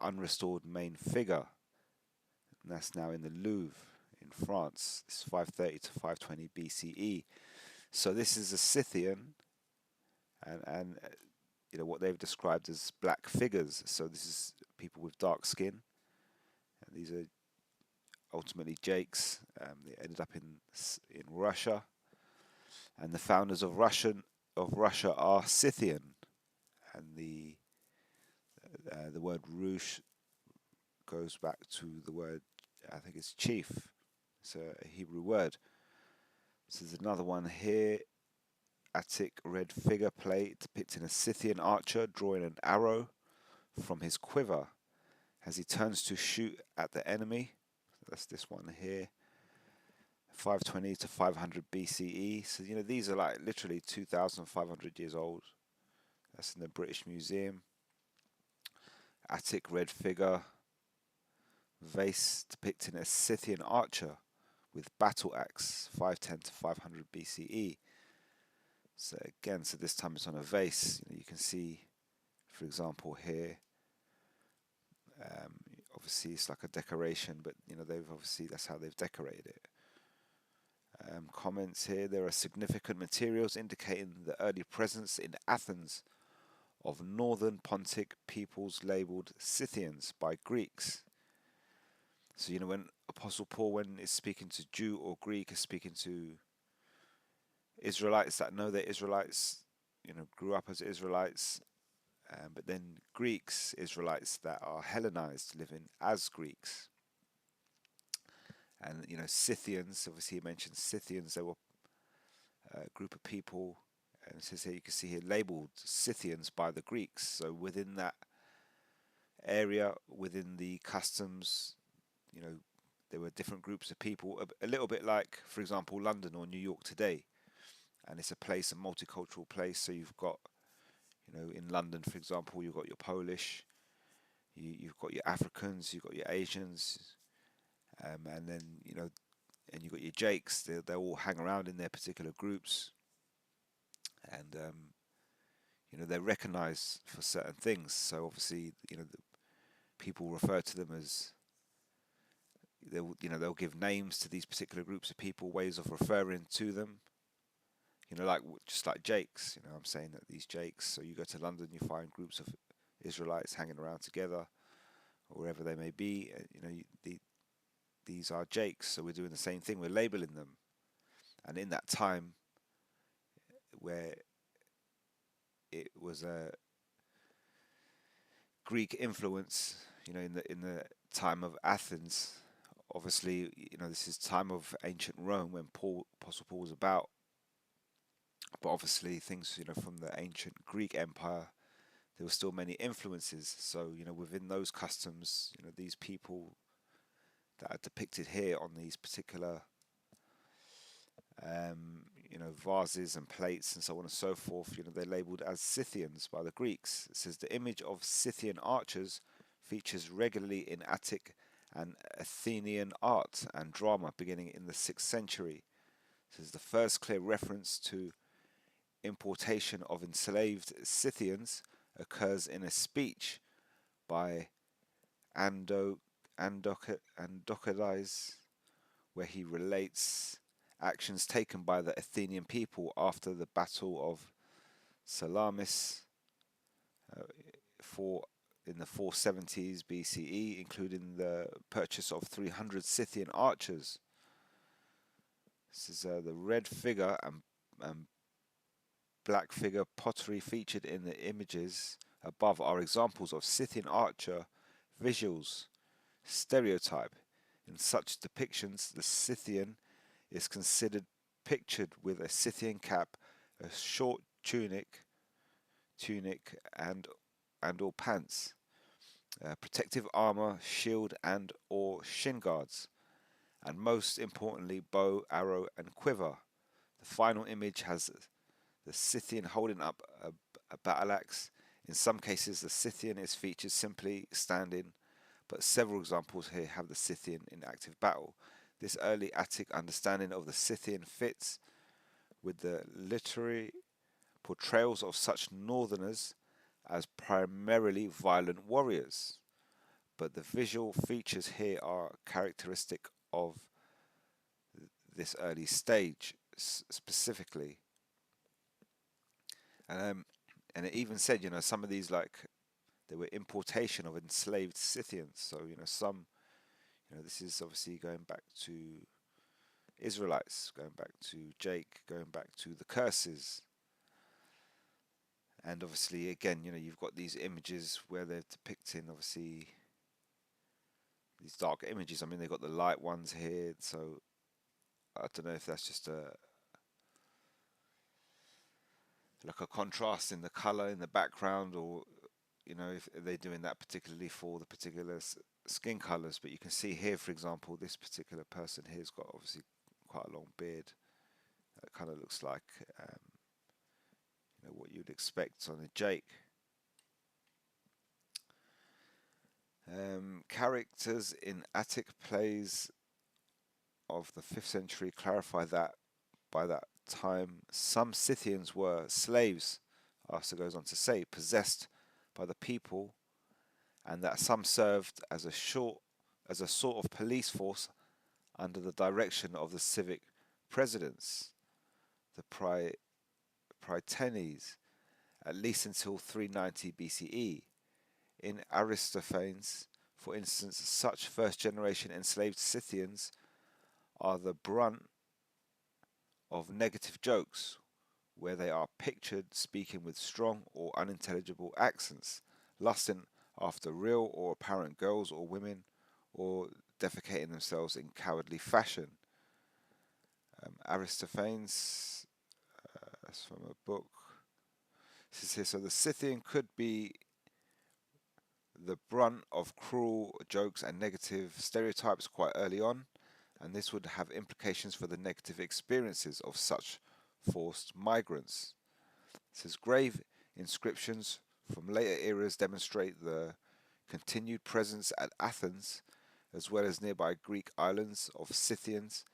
unrestored main figure. And that's now in the Louvre in France. It's 530 to 520 BCE. So this is a Scythian, and what they've described as black figures. So this is people with dark skin, and these are ultimately Jakes. They ended up in Russia, and the founders of Russia are Scythian, and the word Rush goes back to the word, I think it's chief. It's a Hebrew word. So there's another one here. Attic red figure plate depicting a Scythian archer drawing an arrow from his quiver as he turns to shoot at the enemy. That's this one here. 520 to 500 BCE. So, these are like literally 2,500 years old. That's in the British Museum. Attic red figure. Vase depicting a Scythian archer with battle axe. 510 to 500 BCE. So again, this time it's on a vase. You can see, for example, here. Obviously, it's like a decoration, but they've obviously that's how they've decorated it. Comments here: there are significant materials indicating the early presence in Athens of northern Pontic peoples labeled Scythians by Greeks. So when Apostle Paul, when is speaking to Jew or Greek, is speaking to Israelites that know they're Israelites, grew up as Israelites, but then Greeks, Israelites that are Hellenized, living as Greeks. And Scythians, obviously he mentioned Scythians, they were a group of people, and it says here, you can see here, labeled Scythians by the Greeks. So within that area, within the customs, there were different groups of people, a little bit like, for example, London or New York today. And it's a multicultural place. So you've got, in London, for example, you've got your Polish, you've got your Africans, you've got your Asians, and then, and you've got your Jakes. They all hang around in their particular groups. And they're recognized for certain things. So obviously, the people refer to them as they'll give names to these particular groups of people, ways of referring to them. Like just like Jakes. I'm saying that these Jakes. So you go to London, you find groups of Israelites hanging around together, or wherever they may be. These are Jakes. So we're doing the same thing. We're labeling them. And in that time where it was a Greek influence, in the time of Athens, obviously, this is time of ancient Rome when Apostle Paul was about. But obviously, things from the ancient Greek Empire, there were still many influences. So within those customs, these people that are depicted here on these particular vases and plates and so on and so forth, they're labeled as Scythians by the Greeks. It says the image of Scythian archers features regularly in Attic and Athenian art and drama beginning in the 6th century. It says the first clear reference to importation of enslaved Scythians occurs in a speech by Andocides, where he relates actions taken by the Athenian people after the Battle of Salamis uh, for in the 470s BCE, including the purchase of 300 Scythian archers. This is the red figure and black figure pottery featured in the images above are examples of Scythian archer visuals stereotype. In such depictions, the Scythian is considered pictured with a Scythian cap, a short tunic and or pants, protective armor, shield and or shin guards, and most importantly, bow, arrow, and quiver. The final image has the Scythian holding up a battle axe. In some cases, the Scythian is featured simply standing, but several examples here have the Scythian in active battle. This early Attic understanding of the Scythian fits with the literary portrayals of such northerners as primarily violent warriors, but the visual features here are characteristic of this early stage specifically. And it even said, some of these, like, they were importation of enslaved Scythians. So some, this is obviously going back to Israelites, going back to Jake, going back to the curses. And obviously, again, you've got these images where they're depicting, obviously, these dark images. I mean, they've got the light ones here. So I don't know if that's just like a contrast in the color in the background, or if they're doing that particularly for the particular skin colors. But you can see here, for example, this particular person here's got obviously quite a long beard. It kind of looks like what you'd expect on a Jake. Characters in Attic plays of the 5th century clarify that by that time some Scythians were slaves, Arthur goes on to say, possessed by the people, and that some served as a sort of police force under the direction of the civic presidents, the Prytanes, at least until 390 BCE. In Aristophanes, for instance, such first-generation enslaved Scythians are the brunt of negative jokes, where they are pictured speaking with strong or unintelligible accents, lusting after real or apparent girls or women, or defecating themselves in cowardly fashion. Aristophanes, that's from a book. This is here. So the Scythian could be the brunt of cruel jokes and negative stereotypes quite early on, and this would have implications for the negative experiences of such forced migrants. It says grave inscriptions from later eras demonstrate the continued presence at Athens, as well as nearby Greek islands, of Scythians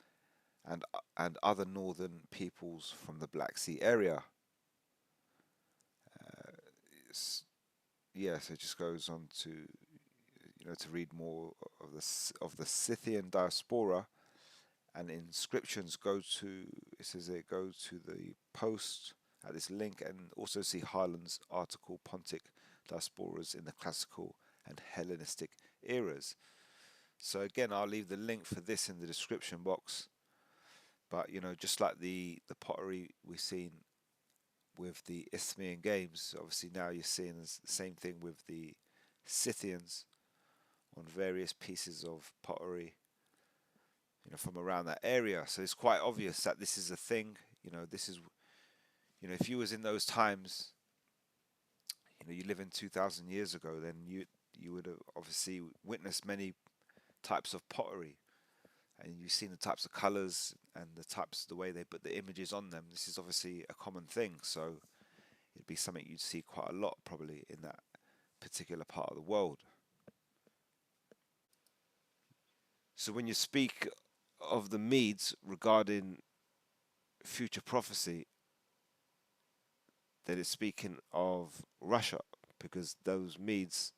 and other northern peoples from the Black Sea area. yeah, so it just goes on to to read more of the Scythian diaspora, and inscriptions go to it says it goes to the post at this link, and also see Harlan's article Pontic diasporas in the classical and Hellenistic eras. So again, I'll leave the link for this in the description box. But just like the pottery we've seen with the Isthmian Games, obviously now you're seeing the same thing with the Scythians on various pieces of pottery, from around that area. So it's quite obvious that this is a thing. This is, if you was in those times, you live in 2,000 years ago, then you would have obviously witnessed many types of pottery, and you've seen the types of colors and the way they put the images on them. This is obviously a common thing, so it'd be something you'd see quite a lot probably in that particular part of the world. So when you speak of the Medes regarding future prophecy, then it's speaking of Russia, because those Medes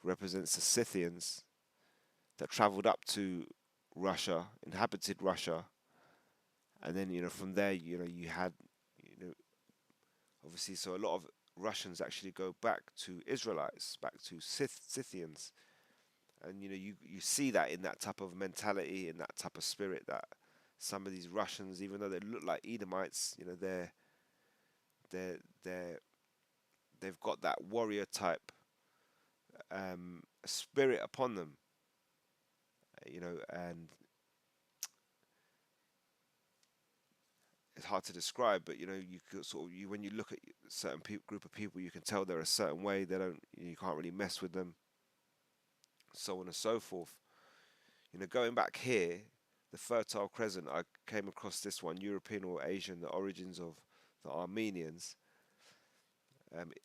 represents the Scythians that traveled up to Russia, inhabited Russia, and then from there you had you know obviously, so a lot of Russians actually go back to Israelites, back to Scythians, and you see that in that type of mentality, in that type of spirit, that some of these Russians, even though they look like Edomites, they're they're they've got that warrior type spirit upon them, and it's hard to describe, but you could sort of when you look at a certain group of people, you can tell they're a certain way. They don't, you can't really mess with them, so on and so forth. Going back here, the Fertile Crescent, I came across this one, European or Asian, the origins of the Armenians.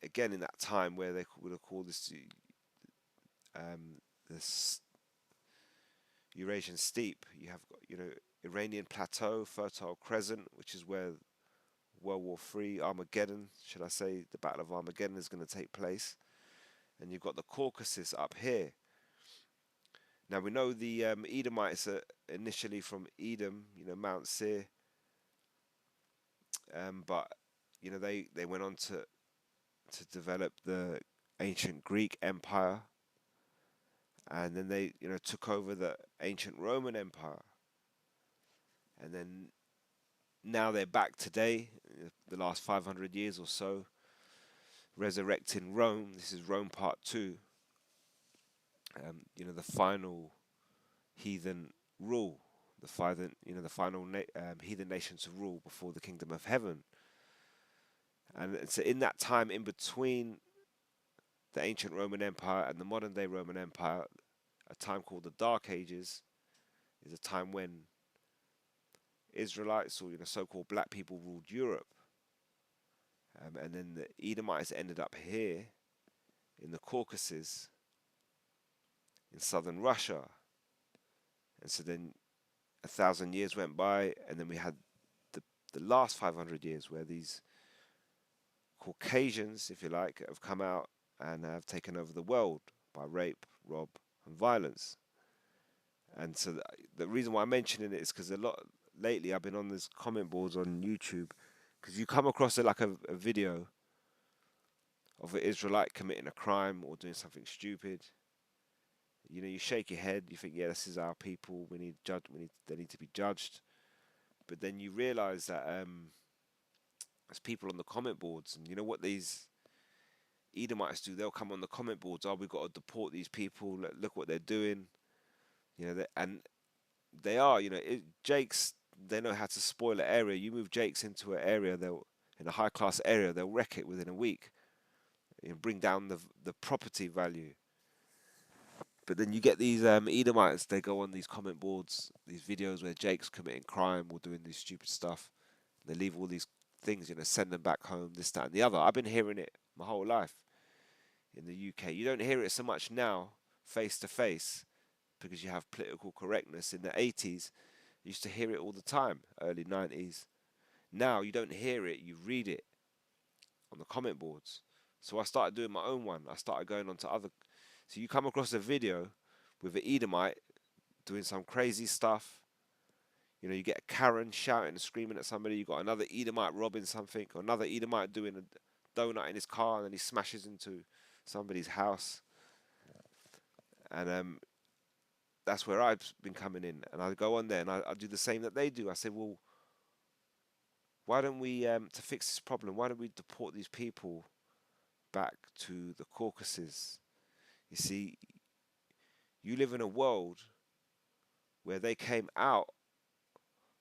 Again, in that time where they would have called this Eurasian steppe, you have got, Iranian Plateau, Fertile Crescent, which is where World War III, Armageddon, should I say, the Battle of Armageddon is going to take place. And you've got the Caucasus up here. Now we know the Edomites are initially from Edom, Mount Seir, but they went on to develop the ancient Greek Empire, and then they took over the ancient Roman Empire, and then now they're back today, the last 500 years or so, resurrecting Rome. This is Rome Part 2. The final heathen rule, the final heathen nation to rule before the kingdom of heaven. And so in that time in between the ancient Roman Empire and the modern day Roman Empire, a time called the Dark Ages, is a time when Israelites, or so-called black people, ruled Europe, and then the Edomites ended up here in the Caucasus, in southern Russia, and so then 1,000 years went by, and then we had the last 500 years where these Caucasians, if you like, have come out and have taken over the world by rape, rob, and violence. And so the reason why I'm mentioning it is because a lot lately I've been on these comment boards on YouTube, because you come across a video of an Israelite committing a crime or doing something stupid. You shake your head, you think, yeah, this is our people. They need to be judged. But then you realize that there's people on the comment boards, and you know what these Edomites do? They'll come on the comment boards. Oh, we've got to deport these people. Look what they're doing. And they are. Jakes. They know how to spoil an area. You move Jakes into an area, in a high class area, they'll wreck it within a week. Bring down the property value. But then you get these Edomites. They go on these comment boards, these videos where Jake's committing crime or doing this stupid stuff. They leave all these things, send them back home, this, that, and the other. I've been hearing it my whole life in the UK. You don't hear it so much now, face to face, because you have political correctness. In the 80s, you used to hear it all the time, early 90s. Now you don't hear it, you read it on the comment boards. So I started doing my own one. I started going on to other. So you come across a video with an Edomite doing some crazy stuff. You know, you get a Karen shouting and screaming at somebody. You got another Edomite robbing something, or another Edomite doing a donut in his car, and then he smashes into somebody's house. And that's where I've been coming in. And I go on there and I do the same that they do. I say, well, why don't we, to fix this problem, why don't we deport these people back to the Caucasus? You see, you live in a world where they came out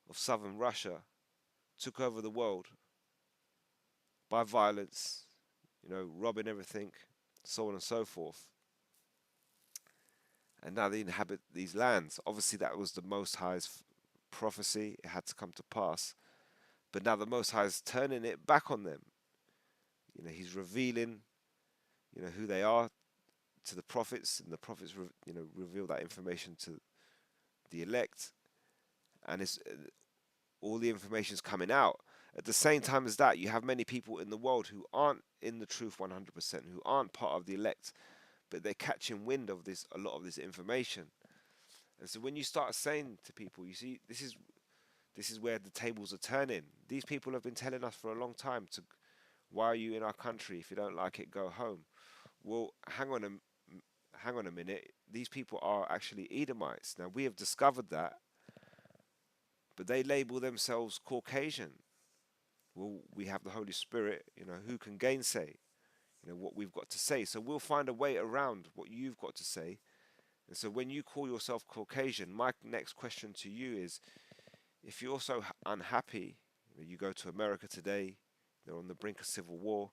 of southern Russia, took over the world by violence, you know, robbing everything, so on and so forth. And now they inhabit these lands. Obviously, that was the Most High's prophecy. It had to come to pass. But now the Most High is turning it back on them. You know, He's revealing, you know, who they are to the prophets, and the prophets, you know, reveal that information to the elect, and it's all the information is coming out. At the same time as that, you have many people in the world who aren't in the truth 100%, who aren't part of the elect, but they're catching wind of this, a lot of this information. And so when you start saying to people, you see, this is where the tables are turning. These people have been telling us for a long time to, why are you in our country? If you don't like it, go home. Well, hang on a minute. These people are actually Edomites. Now we have discovered that, but they label themselves Caucasian. Well, we have the Holy Spirit. You know, who can gainsay, you know, what we've got to say? So we'll find a way around what you've got to say. And so when you call yourself Caucasian, my next question to you is, if you're so unhappy, you know, you go to America today, they're on the brink of civil war.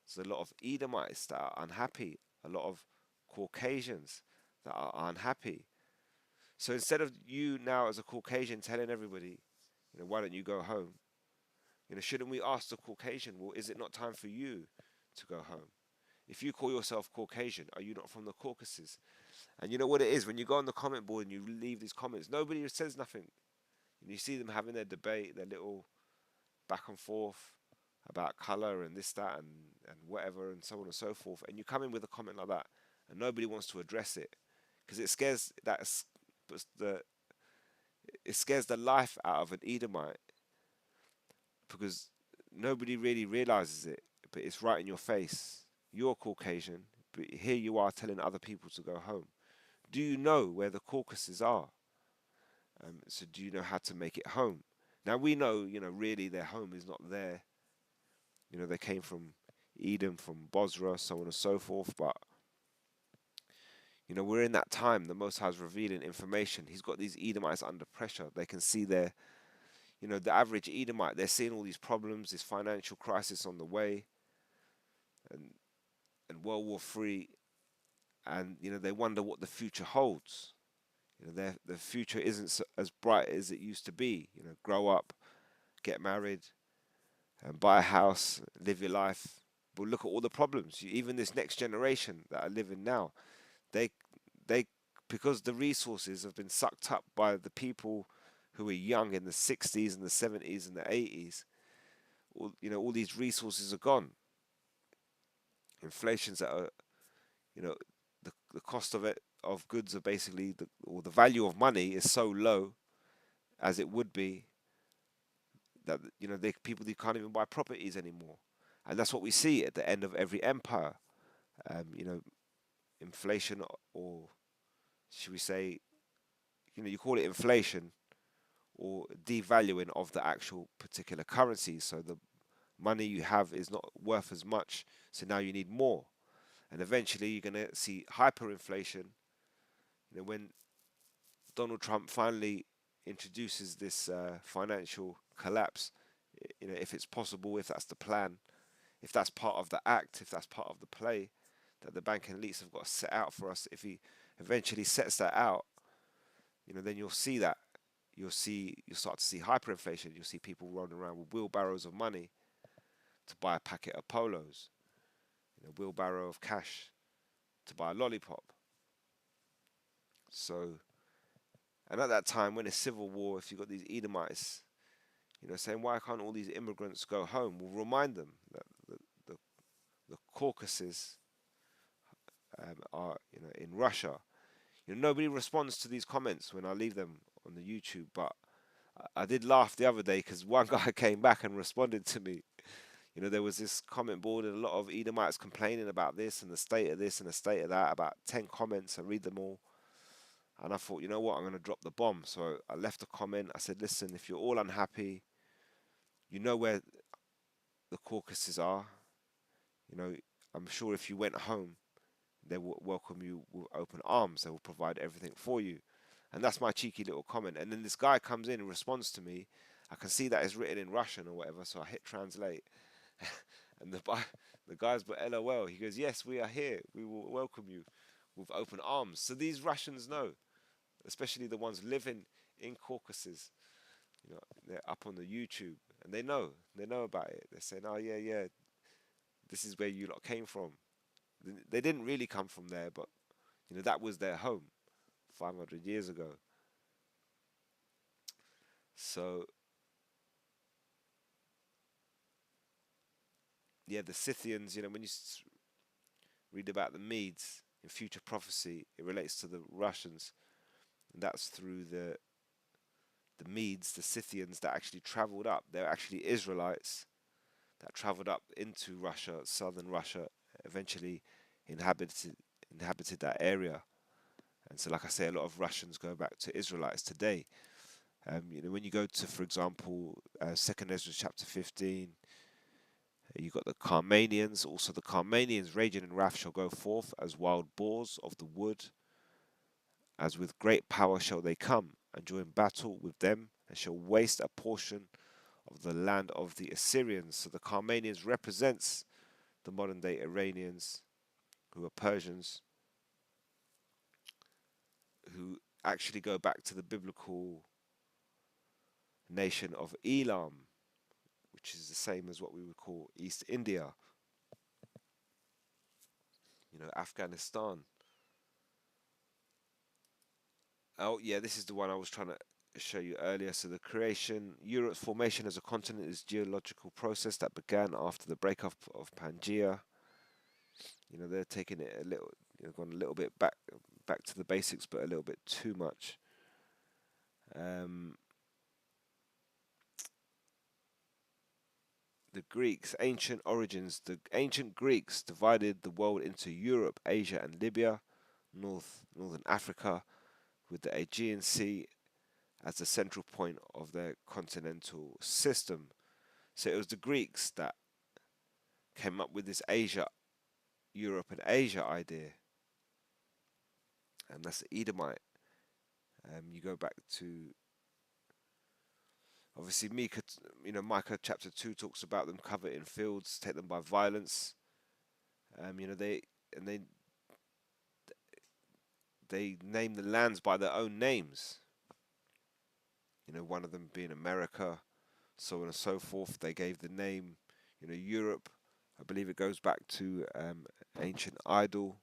There's a lot of Edomites that are unhappy, a lot of Caucasians that are unhappy. So instead of you now as a Caucasian telling everybody, you know, why don't you go home? You know, shouldn't we ask the Caucasian, well, is it not time for you to go home? If you call yourself Caucasian, are you not from the Caucasus? And you know what it is, when you go on the comment board and you leave these comments, nobody says nothing. And you see them having their debate, their little back and forth about colour and this, that, and whatever, and so on and so forth. And you come in with a comment like that, and nobody wants to address it because the it scares the life out of an Edomite, because nobody really realizes it, but it's right in your face. You're Caucasian, but here you are telling other people to go home. Do you know where the Caucasus are? So do you know how to make it home? Now we know, you know, really their home is not there. You know, they came from Edom, from Bosra, so on and so forth. But you know, we're in that time. The Most High is revealing information. He's got these Edomites under pressure. They can see their, you know, the average Edomite. They're seeing all these problems, this financial crisis on the way, and World War III, and you know, they wonder what the future holds. You know, their future isn't as bright as it used to be. You know, grow up, get married, and buy a house, live your life. But look at all the problems. Even this next generation that are living now, they they because the resources have been sucked up by the people who were young in the 60s and the 70s and the 80s. You know, all these resources are gone. Inflation's at a, you know, the cost of it, of goods, are basically or the value of money is so low as it would be, that you know, people, they can't even buy properties anymore. And that's what we see at the end of every empire. You know, inflation, or should we say, you know, you call it inflation or devaluing of the actual particular currency. So the money you have is not worth as much. So now you need more. And eventually you're going to see hyperinflation. You know, when Donald Trump finally introduces this financial collapse, you know, if it's possible, if that's the plan, if that's part of the act, if that's part of the play that the banking elites have got to set out for us, if he eventually sets that out, you know, then you'll see that. You'll start to see hyperinflation. You'll see people running around with wheelbarrows of money to buy a packet of polos, you know, wheelbarrow of cash to buy a lollipop. So, and at that time, when it's civil war, if you've got these Edomites, you know, saying, why can't all these immigrants go home? We'll remind them that the Caucasus are in Russia. Nobody responds to these comments when I leave them on the YouTube, but I did laugh the other day because one guy came back and responded to me. There was this comment board and a lot of Edomites complaining about this and the state of this and the state of that. About 10 comments. I read them all. And I thought, you know what, I'm going to drop the bomb. So I left a comment. I said, listen, if you're all unhappy, you know where the Caucasus are. You know, I'm sure if you went home, they will welcome you with open arms. They will provide everything for you. And that's my cheeky little comment. And then this guy comes in and responds to me. I can see that it's written in Russian or whatever. So I hit translate. And the guy's but LOL. He goes, yes, we are here. We will welcome you with open arms. So these Russians know, especially the ones living in Caucasus. They're up on the YouTube and they know about it. They're saying, oh yeah, yeah, this is where you lot came from. They didn't really come from there, but that was their home 500 years ago. So yeah, the Scythians. When you read about the Medes in future prophecy, it relates to the Russians, and that's through the Medes, the Scythians that actually traveled up. They're actually Israelites that traveled up into Russia, southern Russia, eventually inhabited inhabited that area. And so, like I say, a lot of Russians go back to Israelites today. When you go to, for example, Second Ezra chapter 15, you got the Carmanians. Also, the Carmanians raging in wrath shall go forth as wild boars of the wood, as with great power shall they come and join battle with them, and shall waste a portion of the land of the Assyrians. So the Carmanians represents the modern day Iranians, who are Persians, who actually go back to the biblical nation of Elam, which is the same as what we would call East India, Afghanistan. Oh, yeah, this is the one I was trying to show you earlier. So the creation, Europe's formation as a continent is a geological process that began after the breakup of Pangaea. They're taking it a little, gone a little bit back to the basics, but a little bit too much. The Greeks, ancient origins. The ancient Greeks divided the world into Europe, Asia, and Libya, northern Africa, with the Aegean Sea as the central point of their continental system. So it was the Greeks that came up with this Asia, Europe, and Asia idea, and that's the Edomite. You go back to obviously Micah, Micah chapter 2 talks about them coveting fields, take them by violence. They and they name the lands by their own names. One of them being America, so on and so forth. They gave the name, Europe. I believe it goes back to ancient idol,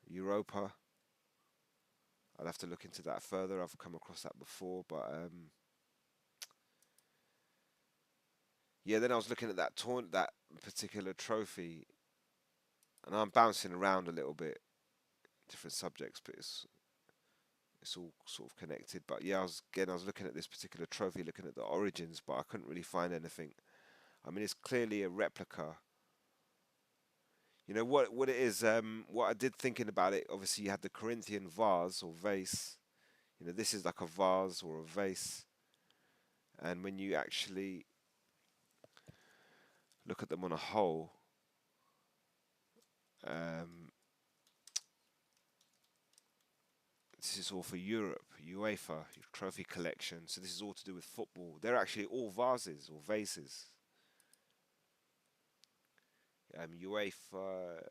Europa. I'll have to look into that further. I've come across that before, but yeah. Then I was looking at that particular trophy, and I'm bouncing around a little bit, different subjects, but it's all sort of connected. But yeah, I was looking at this particular trophy, looking at the origins, but I couldn't really find anything. I mean, it's clearly a replica. What it is. What I did thinking about it. Obviously, you had the Corinthian vase or vase. This is like a vase or a vase, and when you actually look at them on a whole, um, this is all for Europe, UEFA trophy collection. So this is all to do with football. They're actually all vases or vases. UEFA.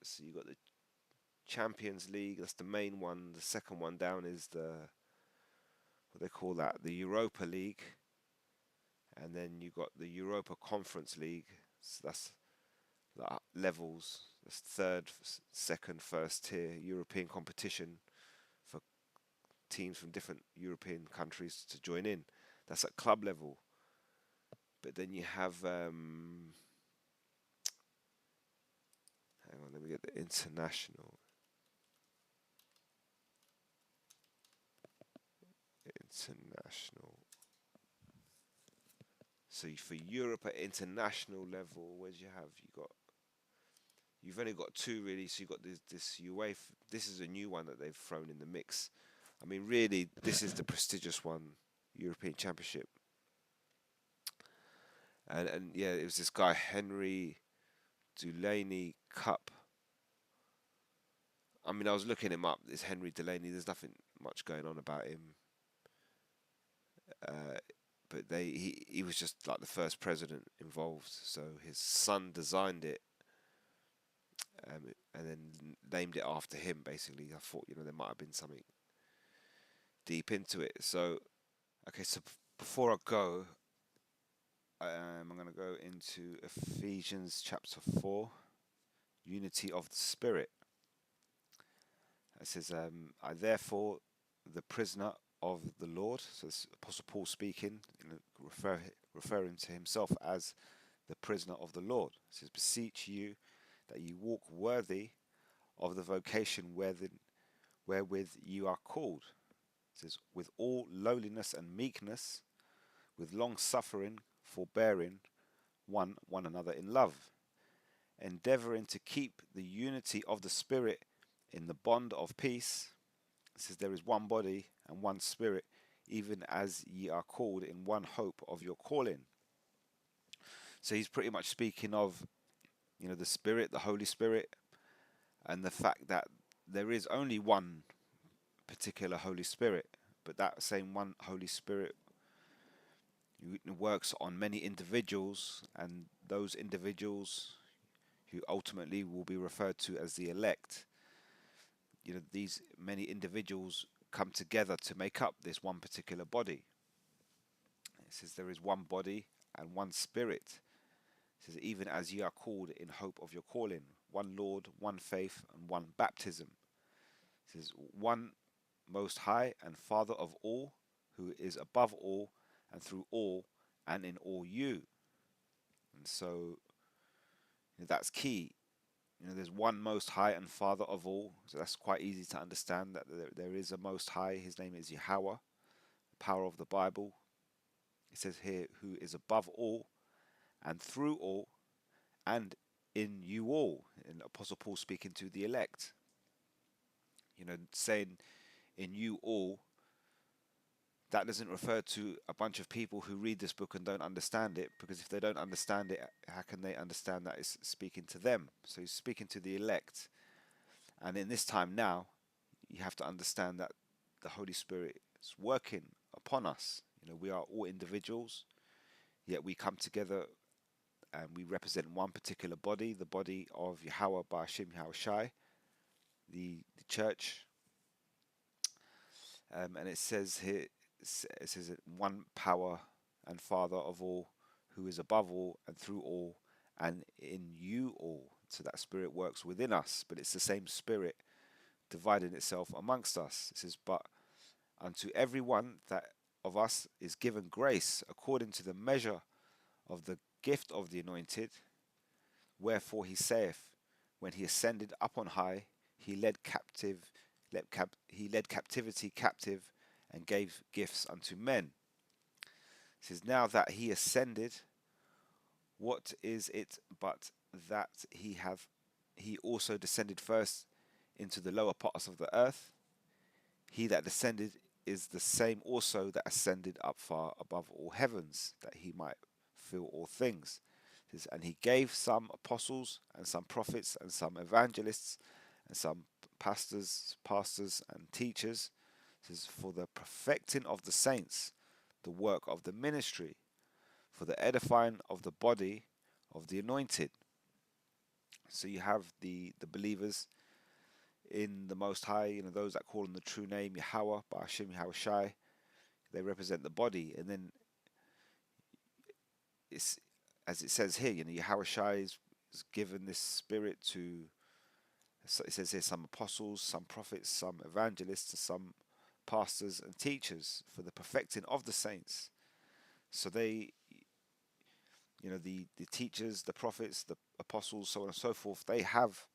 So you got the Champions League. That's the main one. The second one down is the what they call that, the Europa League, and then you got the Europa Conference League. So that's like levels. That's third, second, first tier European competition for teams from different European countries to join in. That's at club level. But then you have international. International. So for Europe at international level, where do you have? You've only got two really. So you've got this UEFA. This is a new one that they've thrown in the mix. I mean, really, this is the prestigious one, European Championship. And yeah, it was this guy Henry Delaney Cup. I mean, I was looking him up. This Henry Delaney. There's nothing much going on about him. Uh, but he was just like the first president involved. So his son designed it, and then named it after him. Basically, I thought there might have been something deep into it. So okay, so before I go, I'm going to go into Ephesians chapter 4, unity of the Spirit. It says, I therefore, the prisoner of the Lord, so it's Apostle Paul speaking, referring to himself as the prisoner of the Lord. It says, beseech you that you walk worthy of the vocation wherewith you are called. It says, with all lowliness and meekness, with long suffering, forbearing one another in love, endeavouring to keep the unity of the Spirit in the bond of peace. It says, there is one body and one Spirit, even as ye are called in one hope of your calling. So he's pretty much speaking of, the Spirit, the Holy Spirit, and the fact that there is only one particular Holy Spirit, but that same one Holy Spirit works on many individuals, and those individuals who ultimately will be referred to as the elect, these many individuals come together to make up this one particular body. It says there is one body and one Spirit. It says even as ye are called in hope of your calling, one Lord, one faith, and one baptism. It says one most high and Father of all, who is above all and through all and in all you. And so that's key. There's one most high and Father of all, so that's quite easy to understand that there is a most high. His name is Yahweh, power of the Bible. It says here, who is above all and through all and in you all. And Apostle Paul speaking to the elect, saying in you all, that doesn't refer to a bunch of people who read this book and don't understand it, because if they don't understand it, how can they understand that it's speaking to them? So he's speaking to the elect. And in this time now, you have to understand that the Holy Spirit is working upon us. We are all individuals, yet we come together and we represent one particular body, the body of Yahweh Ba'ashim Yahushai, the church. And it says here, it says one power and Father of all, who is above all and through all and in you all. So that Spirit works within us, but it's the same Spirit dividing itself amongst us. It says, but unto every one that of us is given grace according to the measure of the gift of the anointed. Wherefore he saith, when he ascended up on high, he led captivity captive and gave gifts unto men. It says, now that he ascended, what is it but that he also descended first into the lower parts of the earth? He that descended is the same also that ascended up far above all heavens, that he might fill all things. It says, and he gave some apostles, and some prophets, and some evangelists, and some pastors and teachers. It says, for the perfecting of the saints, the work of the ministry, for the edifying of the body of the anointed. So you have the believers in the Most High, those that call on the true name Yahweh, Ba'ashim Yahushai. They represent the body, and then it's as it says here, Yahushai is given this Spirit to. It says here some apostles, some prophets, some evangelists, some pastors and teachers for the perfecting of the saints. So they, the teachers, the prophets, the apostles, so on and so forth, they have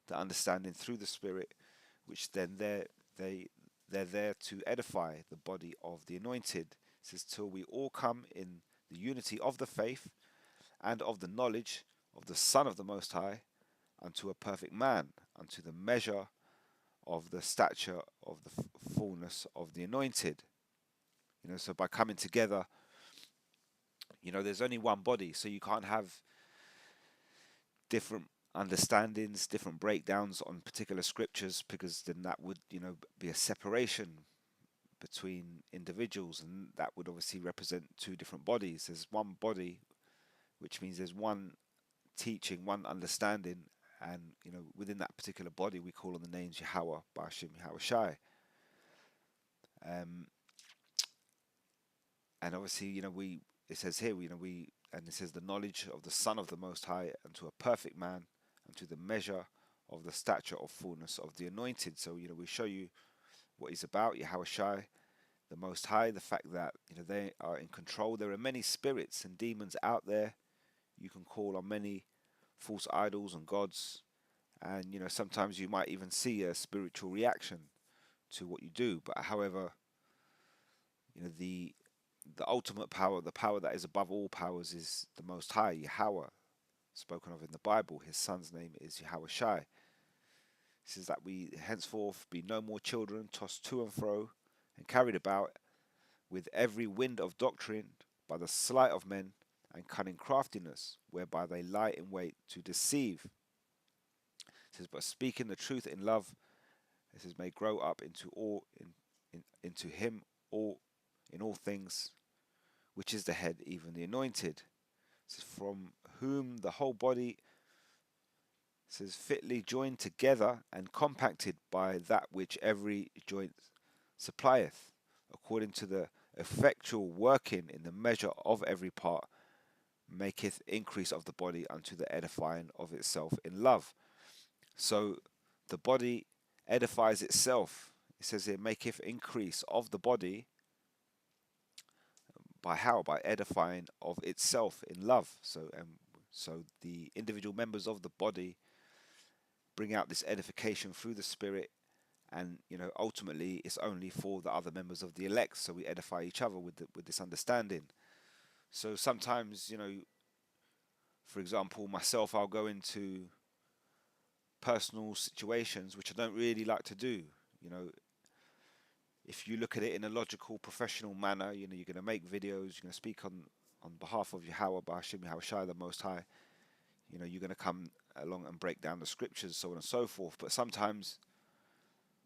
the understanding through the Spirit, which then they they're there to edify the body of the anointed. It says, till we all come in the unity of the faith and of the knowledge of the Son of the Most High, unto a perfect man, unto the measure of the stature of the fullness of the anointed. So by coming together, there's only one body, so you can't have different understandings, different breakdowns on particular scriptures, because then that would, be a separation between individuals, and that would obviously represent two different bodies. There's one body, which means there's one teaching, one understanding, and within that particular body, we call on the names Yahweh, Bashim, Yahweh Shai. Um, and obviously, it says here, and it says the knowledge of the Son of the Most High, unto a perfect man, unto the measure of the stature of fullness of the anointed. So, we show you what he's about, Yahweh Shai, the Most High, the fact that, they are in control. There are many spirits and demons out there. You can call on many false idols and gods, and, sometimes you might even see a spiritual reaction to what you do. But however, the ultimate power, the power that is above all powers, is the Most High, Yahweh, spoken of in the Bible. His son's name is Yahweh Shai. It says that we henceforth be no more children, tossed to and fro, and carried about with every wind of doctrine, by the sleight of men and cunning craftiness, whereby they lie in wait to deceive. It says, but speaking the truth in love, it says, may grow up into him all in all things, which is the head, even the anointed. It says, from whom the whole body, says, fitly joined together and compacted by that which every joint supplieth, according to the effectual working in the measure of every part, maketh increase of the body unto the edifying of itself in love. So the body edifies itself. It says it maketh increase of the body by how? By edifying of itself in love. So the individual members of the body bring out this edification through the Spirit, and ultimately it's only for the other members of the elect. So we edify each other with this understanding. So sometimes, for example, myself, I'll go into personal situations which I don't really like to do. If you look at it in a logical, professional manner, you're going to make videos, you're going to speak on behalf of Yahweh, Bashim, Yahweh Shai, the Most High. You're going to come along and break down the scriptures, so on and so forth. But sometimes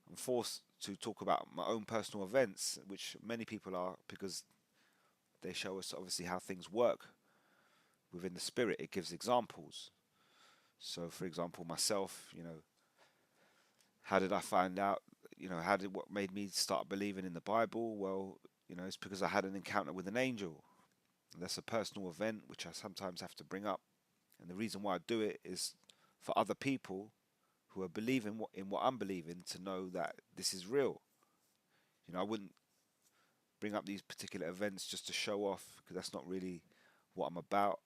I'm forced to talk about my own personal events, which many people are, because they show us obviously how things work within the Spirit. It gives examples. So, for example, myself, how did I find out? What made me start believing in the Bible? Well, it's because I had an encounter with an angel. And that's a personal event which I sometimes have to bring up. And the reason why I do it is for other people who are believing in what I'm believing to know that this is real. I wouldn't bring up these particular events just to show off, because that's not really what I'm about.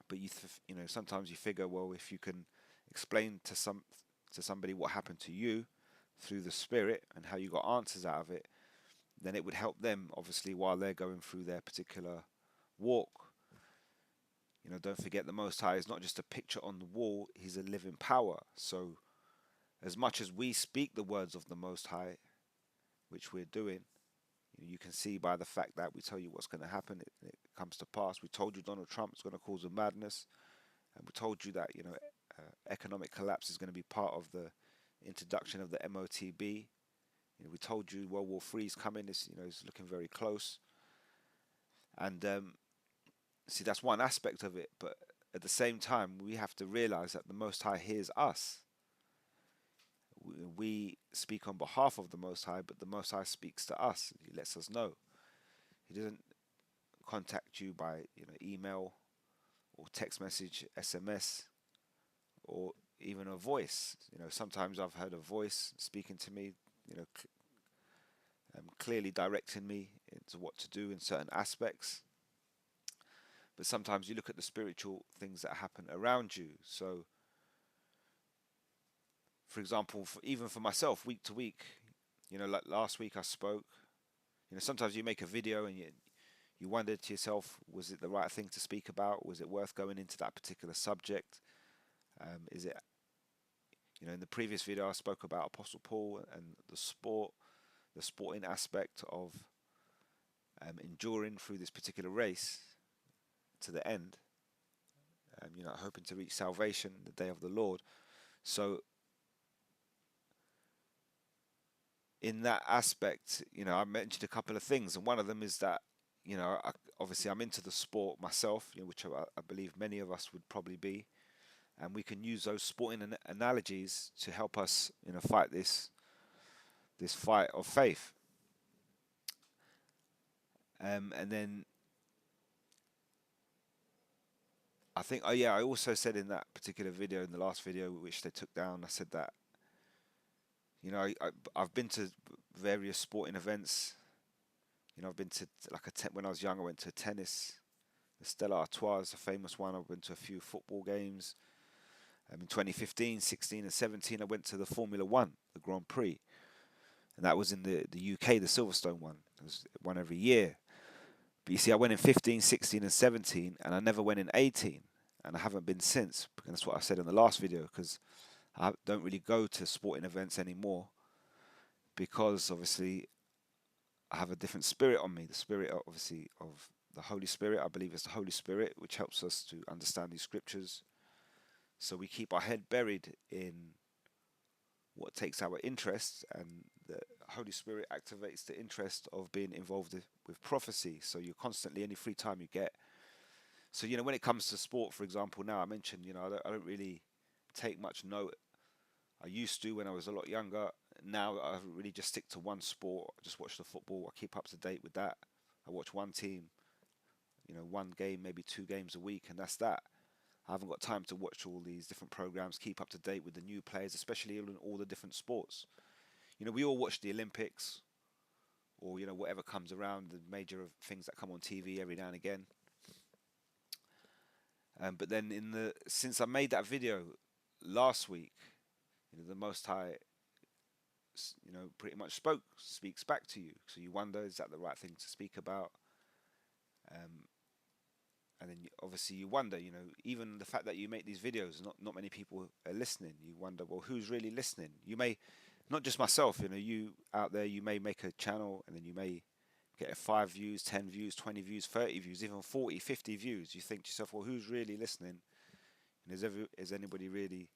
But sometimes you figure, well, if you can explain to somebody what happened to you through the Spirit and how you got answers out of it, then it would help them, obviously, while they're going through their particular walk. Don't forget, the Most High is not just a picture on the wall, he's a living power. So as much as we speak the words of the Most High, which we're doing, you can see by the fact that we tell you what's going to happen, it comes to pass. We told you Donald Trump is going to cause a madness, and we told you that economic collapse is going to be part of the introduction of the MOTB. We told you World War III is coming. It's looking very close, and see, that's one aspect of it. But at the same time, we have to realize that the Most High hears us. We speak on behalf of the Most High, but the Most High speaks to us. He lets us know. He doesn't contact you by email or text message, SMS, or even a voice. Sometimes I've heard a voice speaking to me, clearly directing me into what to do in certain aspects. But sometimes you look at the spiritual things that happen around you. So for example, even for myself, week to week, like last week I spoke. Sometimes you make a video and you wonder to yourself, was it the right thing to speak about? Was it worth going into that particular subject? Is it, in the previous video I spoke about Apostle Paul and the sporting aspect of enduring through this particular race to the end, hoping to reach salvation the day of the Lord. So in that aspect, I mentioned a couple of things, and one of them is that, obviously I'm into the sport myself, which I believe many of us would probably be, and we can use those sporting analogies to help us, fight this fight of faith. And then I think, oh yeah, I also said in that particular video, in the last video which they took down, I said that, I've been to various sporting events. I've been to when I was young, I went to tennis. The Stella Artois is a famous one. I've been to a few football games. In 2015, 16, and 17, I went to the Formula One, the Grand Prix, and that was in the UK, the Silverstone one. It was one every year. But you see, I went in 15, 16, and 17, and I never went in 18, and I haven't been since. And that's what I said in the last video, because I don't really go to sporting events anymore, because obviously I have a different spirit on me. The spirit, obviously, of the Holy Spirit. I believe it's the Holy Spirit which helps us to understand these scriptures. So we keep our head buried in what takes our interest, and the Holy Spirit activates the interest of being involved with prophecy. So you're constantly, any free time you get. So, when it comes to sport, for example, now I mentioned, I don't really take much note. I used to when I was a lot younger. Now I really just stick to one sport. I just watch the football. I keep up to date with that. I watch one team, one game, maybe 2 games a week, and that's that. I haven't got time to watch all these different programs, keep up to date with the new players, especially in all the different sports. We all watch the Olympics, or whatever comes around, the major things that come on TV every now and again. But then since I made that video last week, the Most High, pretty much speaks back to you. So you wonder, is that the right thing to speak about? And then obviously you wonder, even the fact that you make these videos, not many people are listening. You wonder, well, who's really listening? You may, not just myself, you out there, you may make a channel and then you may get 5 views, 10 views, 20 views, 30 views, even 40, 50 views. You think to yourself, well, who's really listening? And is anybody really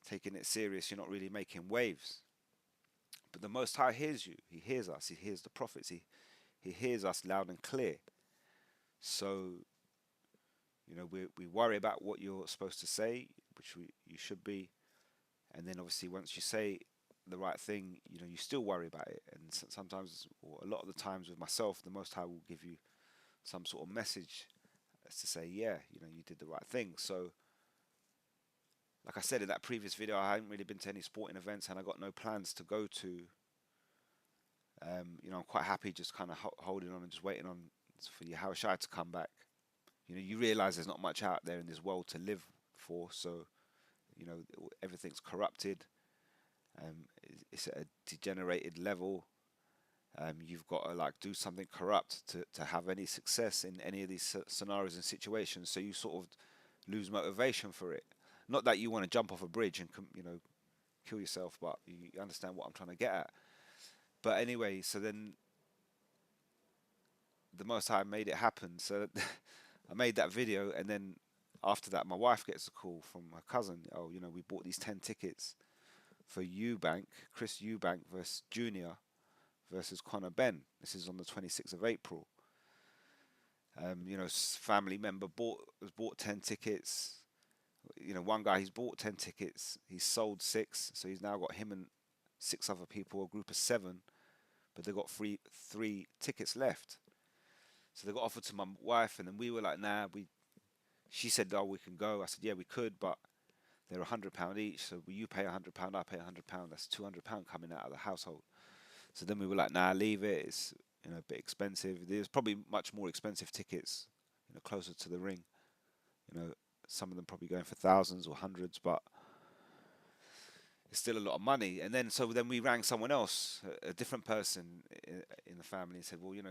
taking it serious? You're not really making waves. But the Most High hears you. He hears us. He hears the prophets. He hears us loud and clear. So, we worry about what you're supposed to say, which you should be. And then obviously once you say the right thing, you still worry about it. And sometimes, or a lot of the times with myself, the Most High will give you some sort of message as to say, yeah, you did the right thing. So, like I said in that previous video, I hadn't really been to any sporting events, and I got no plans to go to. I'm quite happy just kind of holding on and just waiting on for Yahushua to come back. You realize there's not much out there in this world to live for, so everything's corrupted. It's at a degenerated level. You've got to do something corrupt to have any success in any of these scenarios and situations. So you sort of lose motivation for it. Not that you want to jump off a bridge and kill yourself, but you understand what I'm trying to get at. But anyway, so then the Most High made it happen. So I made that video, and then after that, my wife gets a call from my cousin. Oh, we bought these 10 tickets for Chris Eubank versus Junior versus Conor Benn. This is on the 26th of April. Family member bought 10 tickets. One guy, he's bought 10 tickets. He's sold 6, so he's now got him and 6 other people, a group of 7, but they've got 3 tickets left. So they got offered to my wife, and then we were like, nah. She said, oh, we can go. I said, yeah, we could, but they're £100 each. So you pay £100, I pay £100. That's £200 coming out of the household. So then we were like, nah, leave it. It's a bit expensive. There's probably much more expensive tickets, closer to the ring. Some of them probably going for thousands or hundreds, but it's still a lot of money. And then so then we rang someone else, a different person in the family, and said, well, we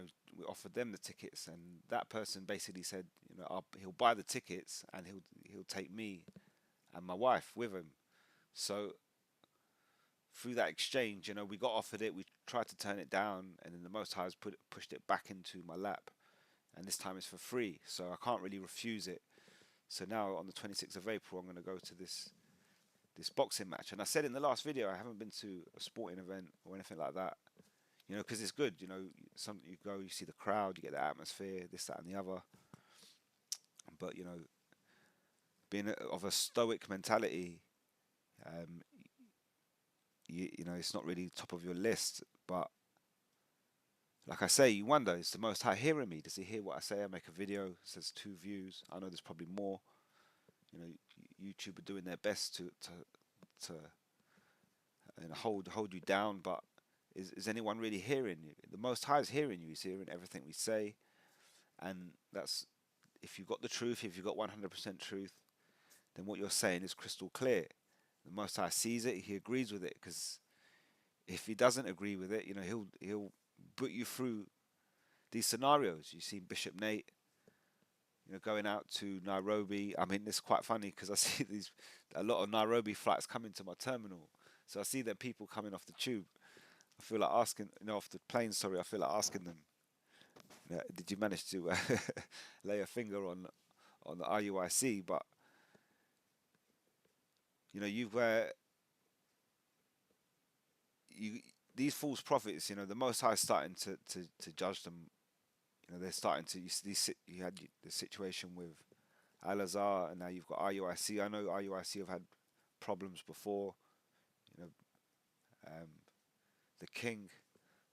offered them the tickets, and that person basically said, he'll buy the tickets and he'll take me and my wife with him. So through that exchange, we got offered it. We tried to turn it down, and then the Most High has pushed it back into my lap, and this time it's for free, so I can't really refuse it. So now on the 26th of April, I'm going to go to this boxing match. And I said in the last video, I haven't been to a sporting event or anything like that, because it's good. Some you go, you see the crowd, you get the atmosphere, this, that, and the other. But being of a stoic mentality, um, it's not really top of your list. But like I say, you wonder, is the Most High hearing me? Does he hear what I say? I make a video, it says 2 views. I know there's probably more. YouTube are doing their best to hold you down, but is anyone really hearing you? The Most High is hearing you. He's hearing everything we say, and that's if you've got the truth, if you've got 100% truth, then what you're saying is crystal clear. The Most High sees it. He agrees with it, because if he doesn't agree with it, he'll put you through these scenarios. You see Bishop Nate, going out to Nairobi. I mean, it's quite funny because I see a lot of Nairobi flights coming to my terminal. So I see them people coming off the tube. I feel like asking, off the plane. Sorry, I feel like asking them, did you manage to lay a finger on the RUIC? But you've you these false prophets. The Most High is starting to judge them. They're starting to. You had the situation with Al Azhar, and now you've got RUIC. I know RUIC have had problems before. You know, um, the King,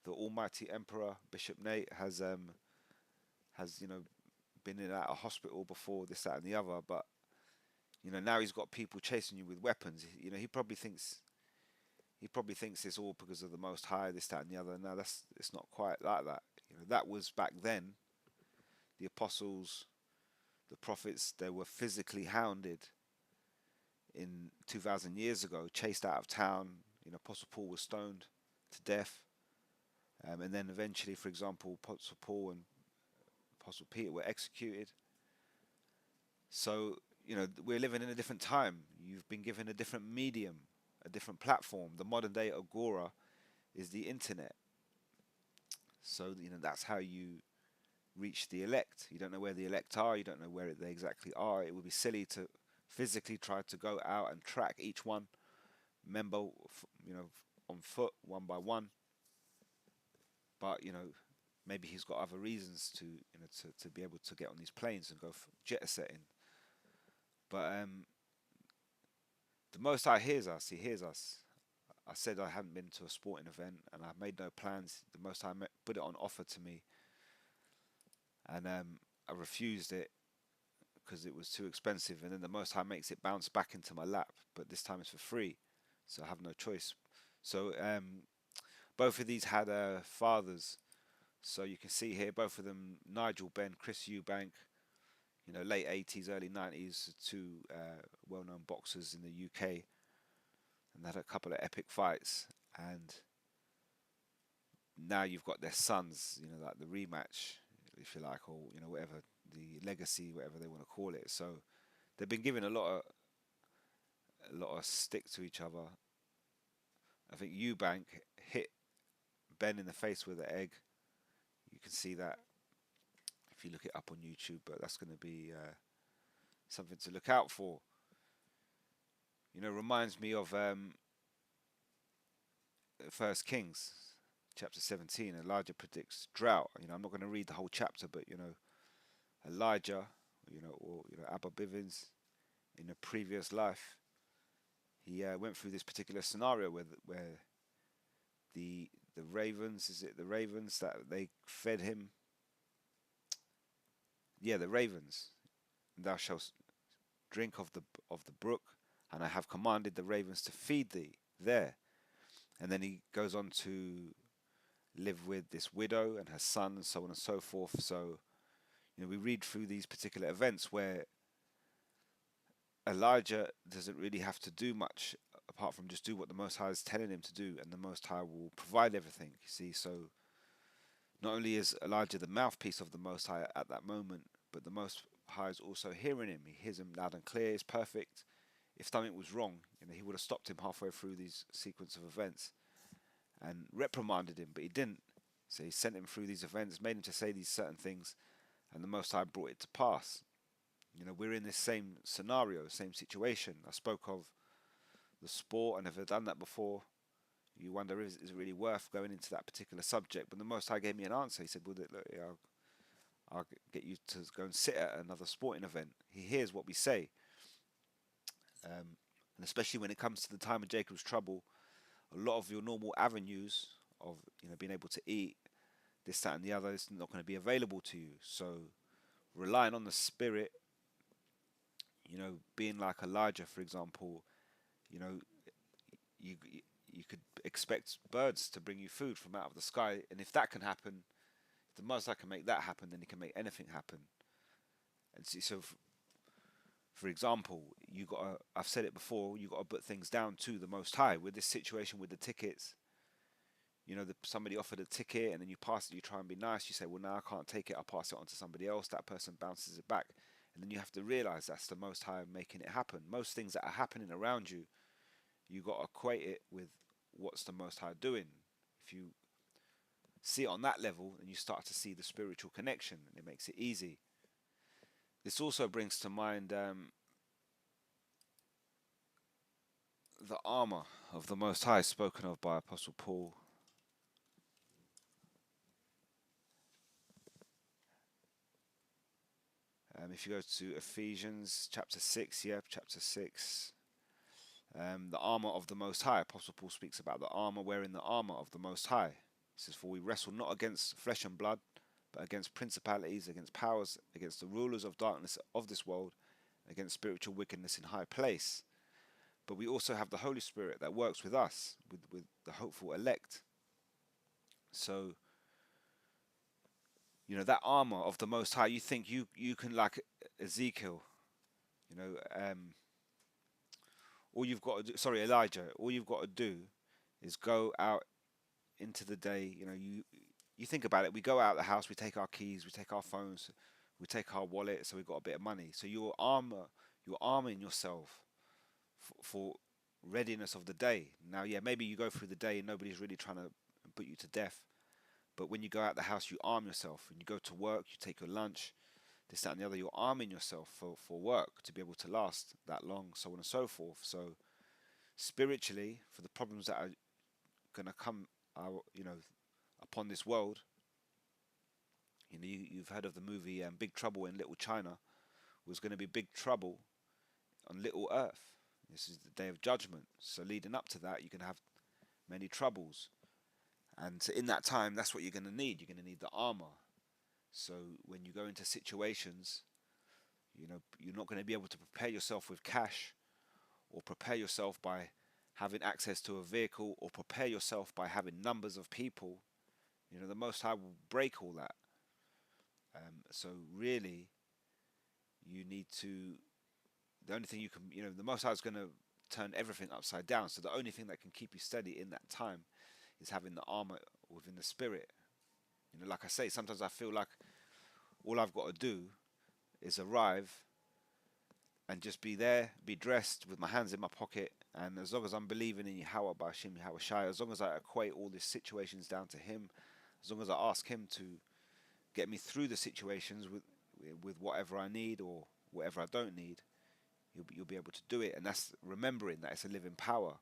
the Almighty Emperor Bishop Nate has been in and out of hospital before, this, that, and the other. But now he's got people chasing you with weapons. He probably thinks it's all because of the Most High, this, that, and the other. No, it's not quite like that. That was back then. The apostles, the prophets, they were physically hounded in 2,000 years ago, chased out of town. Apostle Paul was stoned to death. And then eventually, for example, Apostle Paul and Apostle Peter were executed. So, we're living in a different time. You've been given a different medium, a different platform. The modern day agora is the internet. So, that's how you reach the elect. You don't know where the elect are. You don't know where they exactly are. It would be silly to physically try to go out and track each one member, on foot, one by one. But maybe he's got other reasons to be able to get on these planes and go jet setting. But the Most High hears us. He hears us. I said I hadn't been to a sporting event, and I made no plans. The Most High put it on offer to me, and I refused it because it was too expensive. And then the Most High makes it bounce back into my lap, but this time it's for free, so I have no choice. So both of these had fathers. So you can see here, both of them, Nigel Benn, Chris Eubank, late 80s, early 90s, two well-known boxers in the UK, and they had a couple of epic fights. And now you've got their sons, like the rematch, if you like, or whatever, the legacy, whatever they want to call it. So they've been giving a lot of stick to each other. I think Eubank hit Ben in the face with an egg. You can see that if you look it up on YouTube, but that's going to be something to look out for. Reminds me of First Kings, chapter 17. Elijah predicts drought. I'm not going to read the whole chapter, but Elijah, or Abba Bivens, in a previous life, he went through this particular scenario where the ravens, is it the ravens that they fed him? Yeah, the ravens. Thou shalt drink of the brook, and I have commanded the ravens to feed thee there. And then he goes on to live with this widow and her son, and so on and so forth. So, we read through these particular events where Elijah doesn't really have to do much apart from just do what the Most High is telling him to do, and the Most High will provide everything. You see, so not only is Elijah the mouthpiece of the Most High at that moment, but the Most High is also hearing him. He hears him loud and clear. It's perfect. If something was wrong, he would have stopped him halfway through these sequence of events and reprimanded him, but he didn't. So he sent him through these events, made him to say these certain things, and the Most High brought it to pass. We're in this same scenario, same situation. I spoke of the sport, and never done that before. You wonder, is it really worth going into that particular subject? But the Most High gave me an answer. He said, well, look, I'll get you to go and sit at another sporting event. He hears what we say. And especially when it comes to the time of Jacob's trouble, a lot of your normal avenues of being able to eat this, that, and the other is not going to be available to you. So relying on the Spirit, being like Elijah, for example, you know, you could expect birds to bring you food from out of the sky, and if that can happen, if the Most High can make that happen, then He can make anything happen. And see, so for example, I've said it before, you got to put things down to the Most High. With this situation with the tickets, somebody offered a ticket and then you pass it, you try and be nice, you say, well, no, I can't take it, I'll pass it on to somebody else. That person bounces it back. And then you have to realize that's the Most High making it happen. Most things that are happening around you, you got to equate it with what's the Most High doing. If you see it on that level, then you start to see the spiritual connection, and it makes it easy. This also brings to mind the armor of the Most High spoken of by Apostle Paul. If you go to Ephesians chapter 6, chapter 6, the armor of the Most High. Apostle Paul speaks about the armor, wearing the armor of the Most High. He says, for we wrestle not against flesh and blood, but against principalities, against powers, against the rulers of darkness of this world, against spiritual wickedness in high place. But we also have the Holy Spirit that works with us, with the hopeful elect. So, that armor of the Most High, you think you can, like Ezekiel, Elijah, all you've got to do is go out into the day. You think about it, we go out of the house, we take our keys, we take our phones, we take our wallet, so we've got a bit of money. So you're arming yourself for readiness of the day. Now, yeah, maybe you go through the day and nobody's really trying to put you to death. But when you go out the house, you arm yourself. When you go to work, you take your lunch, this, that, and the other. You're arming yourself for work to be able to last that long, so on and so forth. So spiritually, for the problems that are going to come, upon this world, you've heard of the movie Big Trouble in Little China. Was going to be big trouble on Little Earth. This is the day of judgment. So leading up to that, you can have many troubles. And in that time, that's what you're going to need. You're going to need the armor. So when you go into situations, you're not going to be able to prepare yourself with cash, or prepare yourself by having access to a vehicle, or prepare yourself by having numbers of people. The Most High will break all that. So really, you need to. The only thing you can, the Most High is going to turn everything upside down. So the only thing that can keep you steady in that time is having the armor within the Spirit. Like I say, sometimes I feel like all I've got to do is arrive and just be there, be dressed with my hands in my pocket, and as long as I'm believing in Yahweh Bashim, Yahweh Shai, as long as I equate all these situations down to Him, as long as I ask Him to get me through the situations with whatever I need or whatever I don't need, you'll be able to do it. And that's remembering that it's a living power.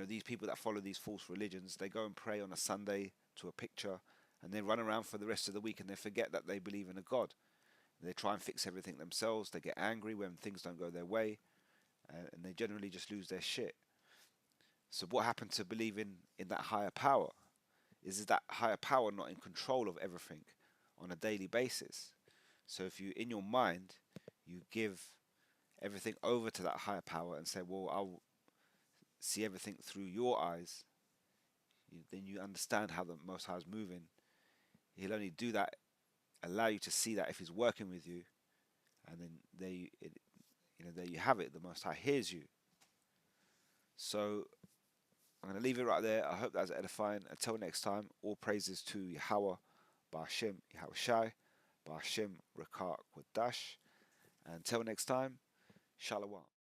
These people that follow these false religions, they go and pray on a Sunday to a picture, and they run around for the rest of the week and they forget that they believe in a God. They try and fix everything themselves. They get angry when things don't go their way, and they generally just lose their shit. So what happened to believing in that higher power? Is that higher power not in control of everything on a daily basis? So if you, in your mind, you give everything over to that higher power and say, well, I'll see everything through your eyes, then you understand how the Most High is moving. He'll only do that, allow you to see that if He's working with you, and then there you have it. The Most High hears you. So I'm going to leave it right there. I hope that's edifying. Until next time, all praises to Yahweh, Ba'ashem, Yahweh Shai, Ba'ashem, Rakak, Wadash. Until next time, Shalom.